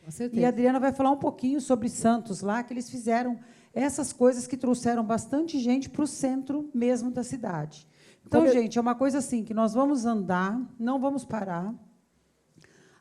Com certeza. E a Adriana vai falar um pouquinho sobre Santos, lá, que eles fizeram essas coisas que trouxeram bastante gente para o centro mesmo da cidade. Então, gente, é uma coisa assim, que nós vamos andar, não vamos parar.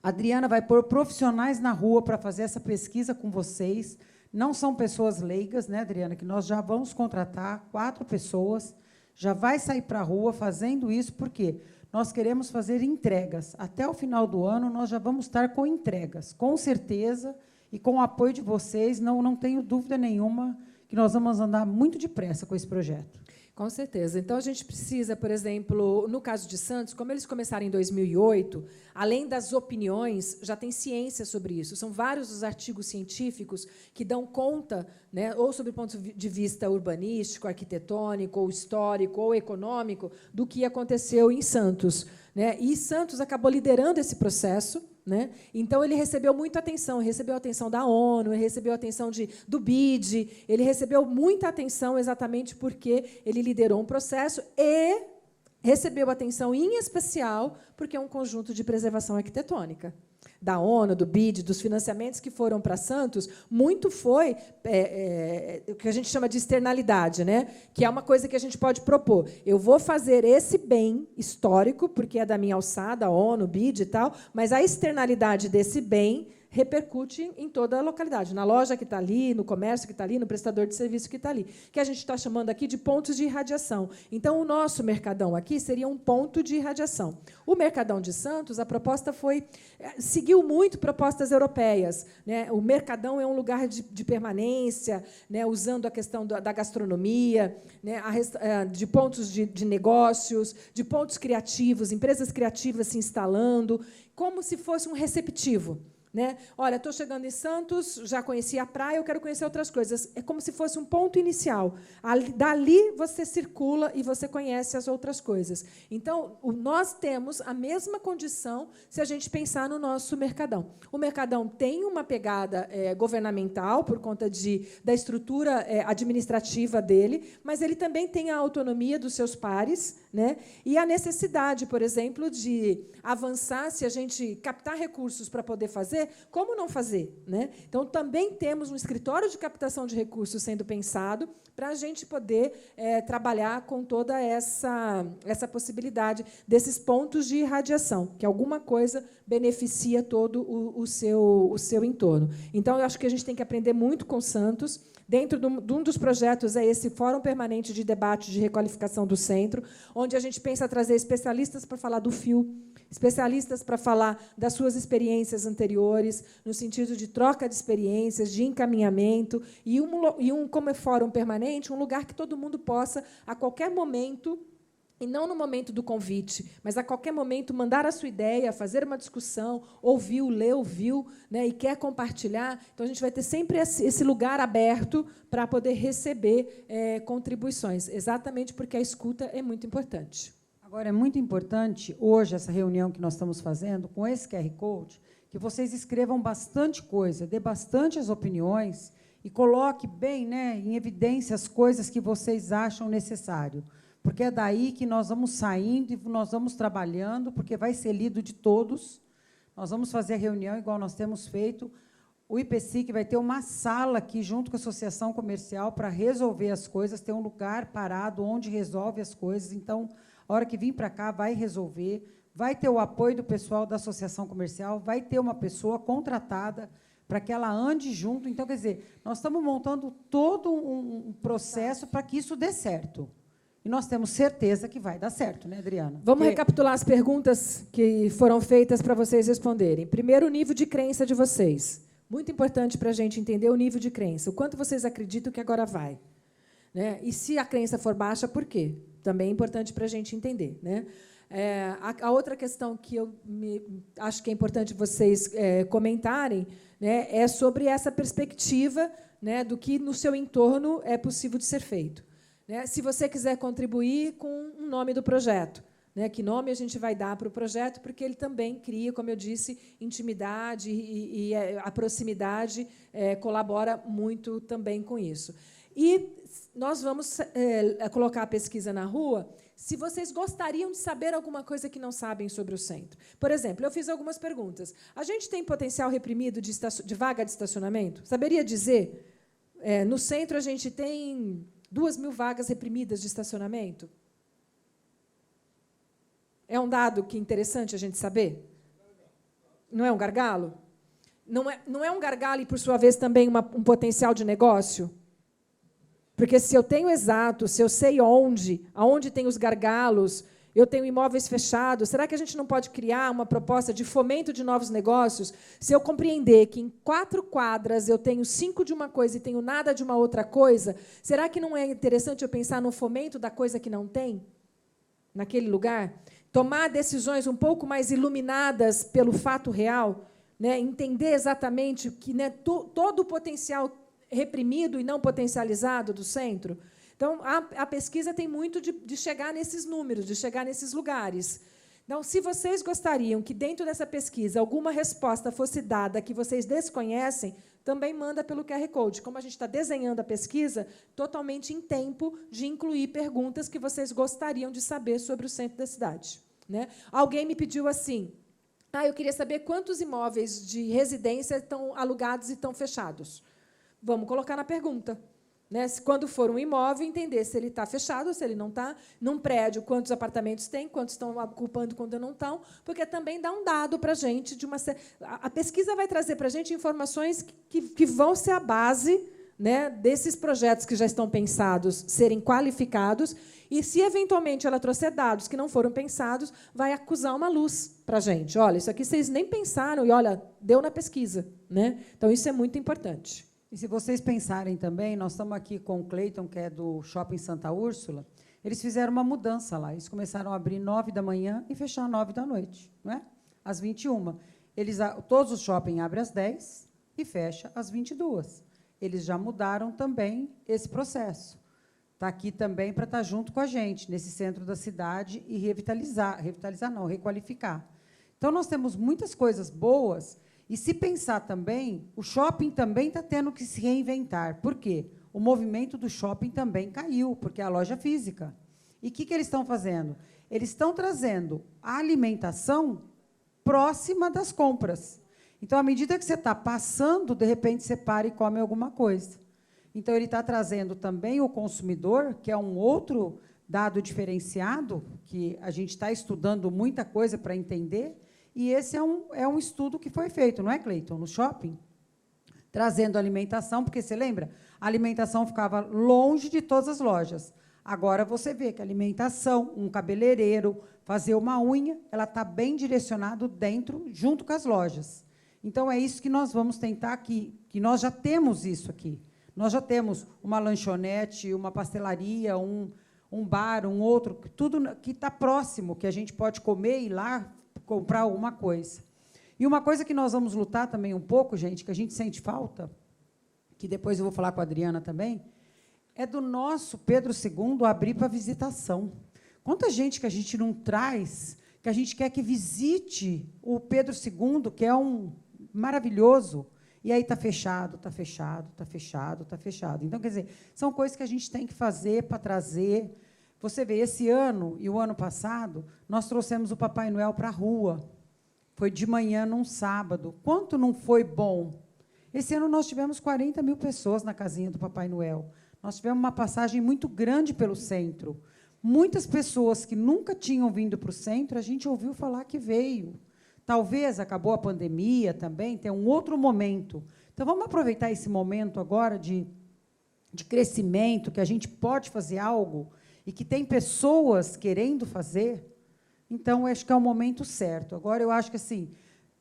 A Adriana vai pôr profissionais na rua para fazer essa pesquisa com vocês. Não são pessoas leigas, né, Adriana, que nós já vamos contratar 4 pessoas, já vai sair para a rua fazendo isso, porque nós queremos fazer entregas. Até o final do ano, nós já vamos estar com entregas, com certeza, e com o apoio de vocês, não tenho dúvida nenhuma que nós vamos andar muito depressa com esse projeto. Com certeza. Então, a gente precisa, por exemplo, no caso de Santos, como eles começaram em 2008, além das opiniões, já tem ciência sobre isso. São vários os artigos científicos que dão conta, né, ou sob o ponto de vista urbanístico, arquitetônico, ou histórico, ou econômico, do que aconteceu em Santos. Né? E Santos acabou liderando esse processo. Né? Então, ele recebeu muita atenção, recebeu a atenção da ONU, ele recebeu a atenção do BID, ele recebeu muita atenção exatamente porque ele liderou um processo e recebeu atenção em especial porque é um conjunto de preservação arquitetônica. Da ONU, do BID, dos financiamentos que foram para Santos, muito foi o que a gente chama de externalidade, né? Que é uma coisa que a gente pode propor. Eu vou fazer esse bem histórico, porque é da minha alçada, a ONU, BID e tal, mas a externalidade desse bem repercute em toda a localidade, na loja que está ali, no comércio que está ali, no prestador de serviço que está ali, que a gente está chamando aqui de pontos de irradiação. Então, o nosso Mercadão aqui seria um ponto de irradiação. O Mercadão de Santos, a proposta seguiu muito propostas europeias, né? O Mercadão é um lugar de permanência, né? Usando a questão da gastronomia, né? De pontos de negócios, de pontos criativos, empresas criativas se instalando, como se fosse um receptivo. Né? Olha, estou chegando em Santos, já conheci a praia, eu quero conhecer outras coisas. É como se fosse um ponto inicial. Dali você circula e você conhece as outras coisas. Então, nós temos a mesma condição se a gente pensar no nosso Mercadão. O Mercadão tem uma pegada governamental, por conta da estrutura administrativa dele, mas ele também tem a autonomia dos seus pares, né? E a necessidade, por exemplo, de avançar, se a gente captar recursos para poder fazer, como não fazer? Né? Então, também temos um escritório de captação de recursos sendo pensado para a gente poder trabalhar com toda essa possibilidade desses pontos de irradiação, que alguma coisa beneficia todo o seu entorno. Então, eu acho que a gente tem que aprender muito com Santos. Dentro de um dos projetos é esse Fórum Permanente de Debate de Requalificação do Centro, onde a gente pensa trazer especialistas para falar do fio, especialistas para falar das suas experiências anteriores, no sentido de troca de experiências, de encaminhamento, como é fórum permanente, um lugar que todo mundo possa, a qualquer momento, e não no momento do convite, mas a qualquer momento mandar a sua ideia, fazer uma discussão, ouviu, né, e quer compartilhar. Então, a gente vai ter sempre esse lugar aberto para poder receber contribuições, exatamente porque a escuta é muito importante. Agora, é muito importante, hoje, essa reunião que nós estamos fazendo, com esse QR Code, que vocês escrevam bastante coisa, dê bastante as opiniões e coloque bem, né, em evidência as coisas que vocês acham necessário. Porque é daí que nós vamos saindo e nós vamos trabalhando, porque vai ser lido de todos. Nós vamos fazer a reunião igual nós temos feito. O IPSIC vai ter uma sala aqui, junto com a Associação Comercial, para resolver as coisas, ter um lugar parado onde resolve as coisas. Então, a hora que vir para cá, vai resolver, vai ter o apoio do pessoal da Associação Comercial, vai ter uma pessoa contratada para que ela ande junto. Então, quer dizer, nós estamos montando todo um processo para que isso dê certo. E nós temos certeza que vai dar certo, né, Adriana? Vamos recapitular as perguntas que foram feitas para vocês responderem. Primeiro, o nível de crença de vocês. Muito importante para a gente entender o nível de crença. O quanto vocês acreditam que agora vai. Né? E, se a crença for baixa, por quê? Também é importante para a gente entender. Né? A outra questão que eu acho que é importante vocês comentarem, né, é sobre essa perspectiva, né, do que no seu entorno é possível de ser feito. Né? Se você quiser contribuir com um nome do projeto, né? Que nome a gente vai dar para o projeto, porque ele também cria, como eu disse, intimidade e a proximidade colabora muito também com isso. E nós vamos colocar a pesquisa na rua se vocês gostariam de saber alguma coisa que não sabem sobre o centro. Por exemplo, eu fiz algumas perguntas. A gente tem potencial reprimido de vaga de estacionamento? Saberia dizer? No centro, a gente tem 2.000 vagas reprimidas de estacionamento? É um dado que é interessante a gente saber? Não é um gargalo? Não é um gargalo e, por sua vez, também um potencial de negócio? Porque, se eu tenho exato, se eu sei aonde tem os gargalos, eu tenho imóveis fechados, será que a gente não pode criar uma proposta de fomento de novos negócios? Se eu compreender que em 4 quadras eu tenho 5 de uma coisa e tenho nada de uma outra coisa, será que não é interessante eu pensar no fomento da coisa que não tem naquele lugar? Tomar decisões um pouco mais iluminadas pelo fato real, né? Entender exatamente que, né, todo o potencial reprimido e não potencializado do centro. Então, a pesquisa tem muito de chegar nesses números, de chegar nesses lugares. Então, se vocês gostariam que, dentro dessa pesquisa, alguma resposta fosse dada que vocês desconhecem, também manda pelo QR Code. Como a gente está desenhando a pesquisa, totalmente em tempo de incluir perguntas que vocês gostariam de saber sobre o centro da cidade. Né? Alguém me pediu assim, eu queria saber quantos imóveis de residência estão alugados e estão fechados. Vamos colocar na pergunta. Né? Quando for um imóvel, entender se ele está fechado, se ele não está. Num prédio, quantos apartamentos tem, quantos estão ocupando, quantos não estão, porque também dá um dado para a gente. A pesquisa vai trazer para a gente informações que vão ser a base, né, desses projetos que já estão pensados serem qualificados, e, se eventualmente ela trouxer dados que não foram pensados, vai acusar uma luz para a gente. Olha, isso aqui vocês nem pensaram, e, olha, deu na pesquisa. Né? Então, isso é muito importante. E, se vocês pensarem também, nós estamos aqui com o Cleiton, que é do Shopping Santa Úrsula, eles fizeram uma mudança lá. Eles começaram a abrir 9 da manhã e fechar 9 da noite, não é? Às 21. Todos os shoppings abrem às 10 e fecham às 22. Eles já mudaram também esse processo. Está aqui também para estar junto com a gente, nesse centro da cidade, e requalificar. Então, nós temos muitas coisas boas. E, se pensar também, o shopping também está tendo que se reinventar. Por quê? O movimento do shopping também caiu, porque é a loja física. E o que eles estão fazendo? Eles estão trazendo a alimentação próxima das compras. Então, à medida que você está passando, de repente, você para e come alguma coisa. Então, ele está trazendo também o consumidor, que é um outro dado diferenciado, que a gente está estudando muita coisa para entender. E esse é um estudo que foi feito, não é, Cleiton? No shopping, trazendo alimentação, porque, você lembra? A alimentação ficava longe de todas as lojas. Agora, você vê que a alimentação, um cabeleireiro, fazer uma unha, ela está bem direcionado dentro, junto com as lojas. Então, é isso que nós vamos tentar aqui, que nós já temos isso aqui. Nós já temos uma lanchonete, uma pastelaria, um bar, um outro, tudo que está próximo, que a gente pode comer e ir lá comprar alguma coisa. E uma coisa que nós vamos lutar também um pouco, gente, que a gente sente falta, que depois eu vou falar com a Adriana também, é do nosso Pedro II abrir para visitação. Quanta gente que a gente não traz, que a gente quer que visite o Pedro II, que é um maravilhoso, e aí está fechado, está fechado, está fechado, está fechado. Então, quer dizer, são coisas que a gente tem que fazer para trazer. Você vê, esse ano e o ano passado, nós trouxemos o Papai Noel para a rua. Foi de manhã, num sábado. Quanto não foi bom? Esse ano nós tivemos 40 mil pessoas na casinha do Papai Noel. Nós tivemos uma passagem muito grande pelo centro. Muitas pessoas que nunca tinham vindo para o centro, a gente ouviu falar que veio. Talvez acabou a pandemia também, tem um outro momento. Então, vamos aproveitar esse momento agora de crescimento, que a gente pode fazer algo e que tem pessoas querendo fazer. Então, acho que é o momento certo. Agora, eu acho que, assim,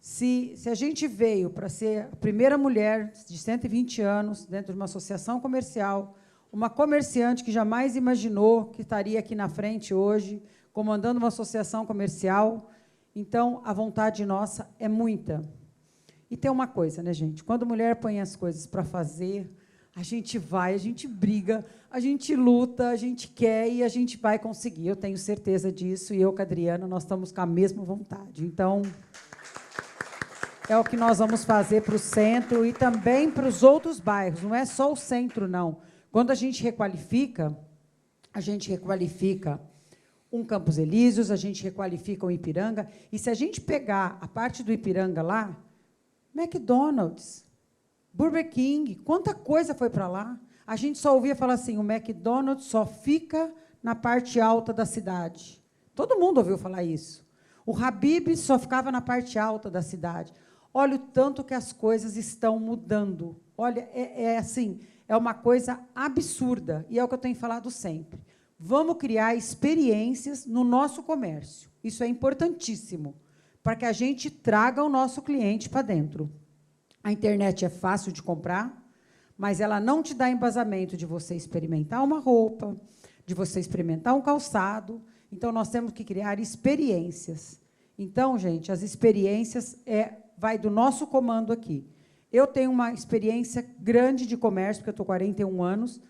se a gente veio para ser a primeira mulher de 120 anos dentro de uma associação comercial, uma comerciante que jamais imaginou que estaria aqui na frente hoje, comandando uma associação comercial, então, a vontade nossa é muita. E tem uma coisa, né, gente? Quando a mulher põe as coisas para fazer, a gente vai, a gente briga, a gente luta, a gente quer e a gente vai conseguir. Eu tenho certeza disso, e eu com a Adriana, nós estamos com a mesma vontade. Então, é o que nós vamos fazer para o centro e também para os outros bairros. Não é só o centro, não. Quando a gente requalifica um Campos Elíseos, a gente requalifica o Ipiranga, e, se a gente pegar a parte do Ipiranga lá, McDonald's, Burger King, quanta coisa foi para lá. A gente só ouvia falar assim, o McDonald's só fica na parte alta da cidade. Todo mundo ouviu falar isso. O Habib só ficava na parte alta da cidade. Olha o tanto que as coisas estão mudando. Olha, assim, é uma coisa absurda, e é o que eu tenho falado sempre. Vamos criar experiências no nosso comércio. Isso é importantíssimo, para que a gente traga o nosso cliente para dentro. A internet é fácil de comprar, mas ela não te dá embasamento de você experimentar uma roupa, de você experimentar um calçado. Então, nós temos que criar experiências. Então, gente, as experiências vai do nosso comando aqui. Eu tenho uma experiência grande de comércio, porque eu estou 41 anos,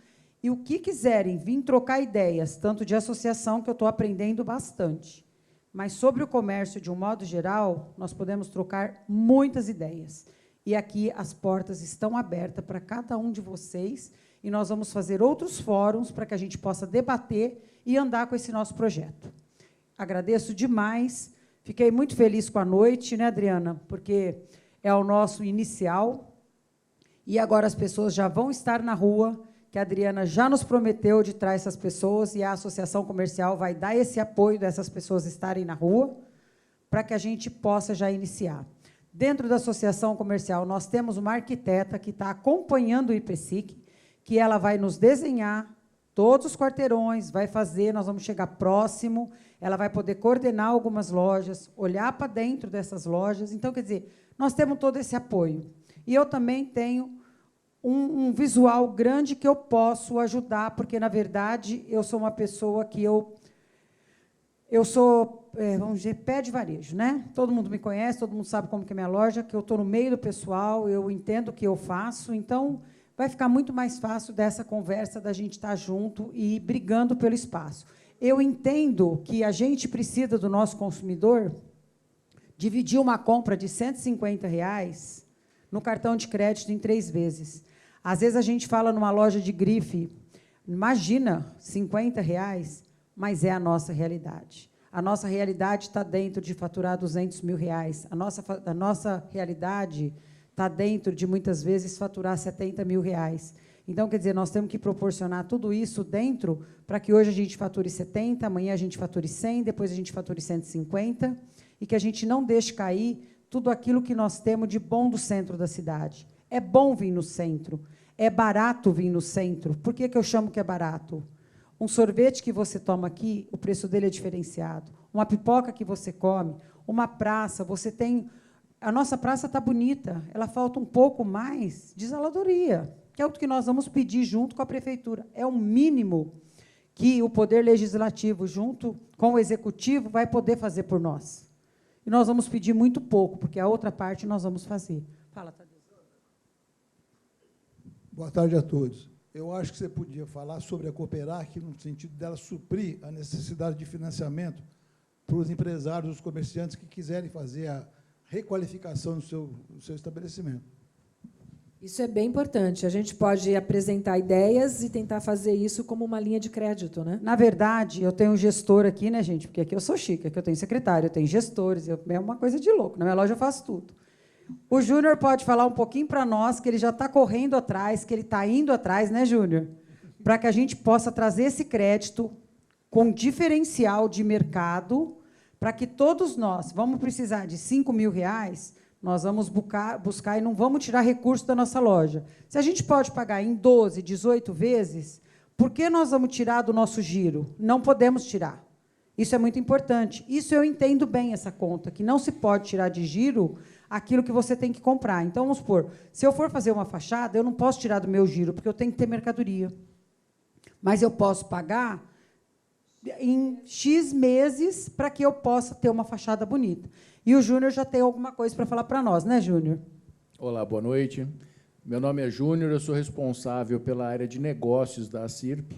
e o que quiserem vir trocar ideias, tanto de associação, que eu estou aprendendo bastante. mas sobre o comércio, de um modo geral, nós podemos trocar muitas ideias. E aqui as portas estão abertas para cada um de vocês, e nós vamos fazer outros fóruns para que a gente possa debater e andar com esse nosso projeto. Agradeço demais, fiquei muito feliz com a noite, né, Adriana? Porque é o nosso inicial, e agora as pessoas já vão estar na rua, que a Adriana já nos prometeu de trazer essas pessoas, e a Associação Comercial vai dar esse apoio dessas pessoas estarem na rua, para que a gente possa já iniciar. Dentro da Associação Comercial, nós temos uma arquiteta que está acompanhando o IPSIC, que ela vai nos desenhar todos os quarteirões, vai fazer, nós vamos chegar próximo, ela vai poder coordenar algumas lojas, olhar para dentro dessas lojas. Então, quer dizer, nós temos todo esse apoio. E eu também tenho um visual grande que eu posso ajudar, porque, na verdade, eu sou uma pessoa que eu sou, vamos dizer, pé de varejo, né? Todo mundo me conhece, todo mundo sabe como que é minha loja, que eu estou no meio do pessoal, eu entendo o que eu faço, então vai ficar muito mais fácil dessa conversa da gente estar junto e brigando pelo espaço. Eu entendo que a gente precisa do nosso consumidor dividir uma compra de R$150 no cartão de crédito em 3 vezes. Às vezes a gente fala numa loja de grife, imagina, R$50, mas é a nossa realidade. A nossa realidade está dentro de faturar R$200 mil. A nossa realidade está dentro de, muitas vezes, faturar R$70 mil. Então, quer dizer, nós temos que proporcionar tudo isso dentro para que hoje a gente fature 70, amanhã a gente fature 100, depois a gente fature 150, e que a gente não deixe cair tudo aquilo que nós temos de bom do centro da cidade. É bom vir no centro, é barato vir no centro. Por que eu chamo que é barato? Um sorvete que você toma aqui, o preço dele é diferenciado. Uma pipoca que você come, uma praça, você tem... A nossa praça está bonita, ela falta um pouco mais de zeladoria, que é o que nós vamos pedir junto com a prefeitura. É o mínimo que o Poder Legislativo, junto com o Executivo, vai poder fazer por nós. E nós vamos pedir muito pouco, porque a outra parte nós vamos fazer. Fala, Tadeu. Boa tarde a todos. Eu acho que você podia falar sobre a Cooperac, no sentido dela suprir a necessidade de financiamento para os empresários, os comerciantes que quiserem fazer a requalificação do seu estabelecimento. Isso é bem importante. A gente pode apresentar ideias e tentar fazer isso como uma linha de crédito, né? Na verdade, eu tenho um gestor aqui, né, gente? Porque aqui eu sou chique, aqui eu tenho secretário, eu tenho gestores, é uma coisa de louco. Na minha loja eu faço tudo. O Júnior pode falar um pouquinho para nós, que ele já está correndo atrás, que ele está indo atrás, né, Júnior? Para que a gente possa trazer esse crédito com diferencial de mercado, para que todos nós vamos precisar de R$5 mil, nós vamos buscar e não vamos tirar recurso da nossa loja. Se a gente pode pagar em 12, 18 vezes, por que nós vamos tirar do nosso giro? Não podemos tirar. Isso é muito importante. Isso eu entendo bem, essa conta, que não se pode tirar de giro aquilo que você tem que comprar. Então, vamos supor, se eu for fazer uma fachada, eu não posso tirar do meu giro, porque eu tenho que ter mercadoria. Mas eu posso pagar em X meses para que eu possa ter uma fachada bonita. E o Júnior já tem alguma coisa para falar para nós, né, Júnior? Olá, boa noite. Meu nome é Júnior, eu sou responsável pela área de negócios da ACIRP,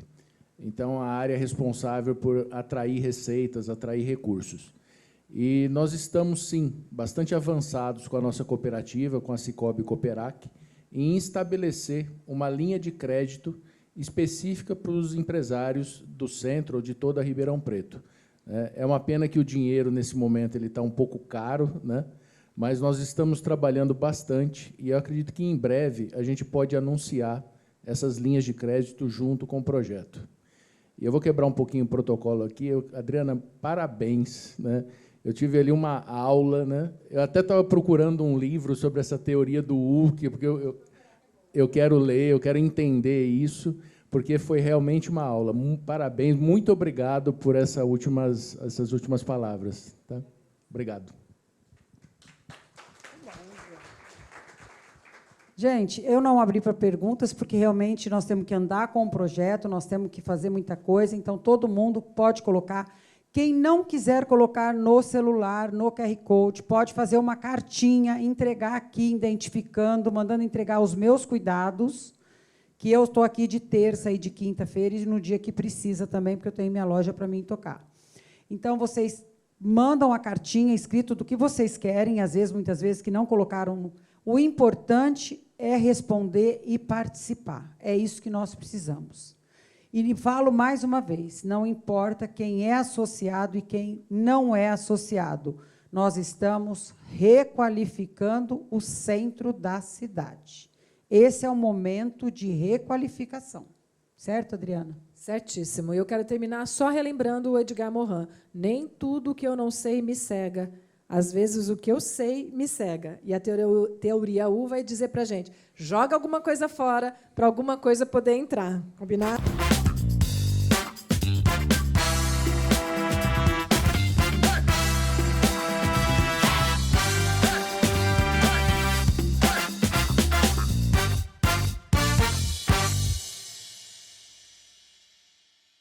então a área responsável por atrair receitas, atrair recursos. E nós estamos, sim, bastante avançados com a nossa cooperativa, com a Cicobi Cooperac, em estabelecer uma linha de crédito específica para os empresários do centro ou de toda a Ribeirão Preto. É uma pena que o dinheiro, nesse momento, ele está um pouco caro, né? Mas nós estamos trabalhando bastante e eu acredito que, em breve, a gente pode anunciar essas linhas de crédito junto com o projeto. E eu vou quebrar um pouquinho o protocolo aqui. Adriana, parabéns, né? Eu tive ali uma aula, né? Eu até estava procurando um livro sobre essa teoria do Urk, porque eu quero ler, eu quero entender isso, porque foi realmente uma aula. Parabéns, muito obrigado por essas últimas palavras. Tá? Obrigado. Gente, eu não abri para perguntas, porque realmente nós temos que andar com o projeto, nós temos que fazer muita coisa, então todo mundo pode colocar. Quem não quiser colocar no celular, no QR Code, pode fazer uma cartinha, entregar aqui, identificando, mandando entregar os meus cuidados, que eu estou aqui de terça e de quinta-feira, e no dia que precisa também, porque eu tenho minha loja para mim tocar. Então, vocês mandam a cartinha escrito do que vocês querem, às vezes, muitas vezes, que não colocaram. O importante é responder e participar. É isso que nós precisamos. E falo mais uma vez, não importa quem é associado e quem não é associado, nós estamos requalificando o centro da cidade. Esse é o momento de requalificação. Certo, Adriana? Certíssimo. Eu quero terminar só relembrando o Edgar Morin. Nem tudo que eu não sei me cega. Às vezes, o que eu sei me cega. E a teoria U vai dizer para a gente, joga alguma coisa fora para alguma coisa poder entrar. Combinado?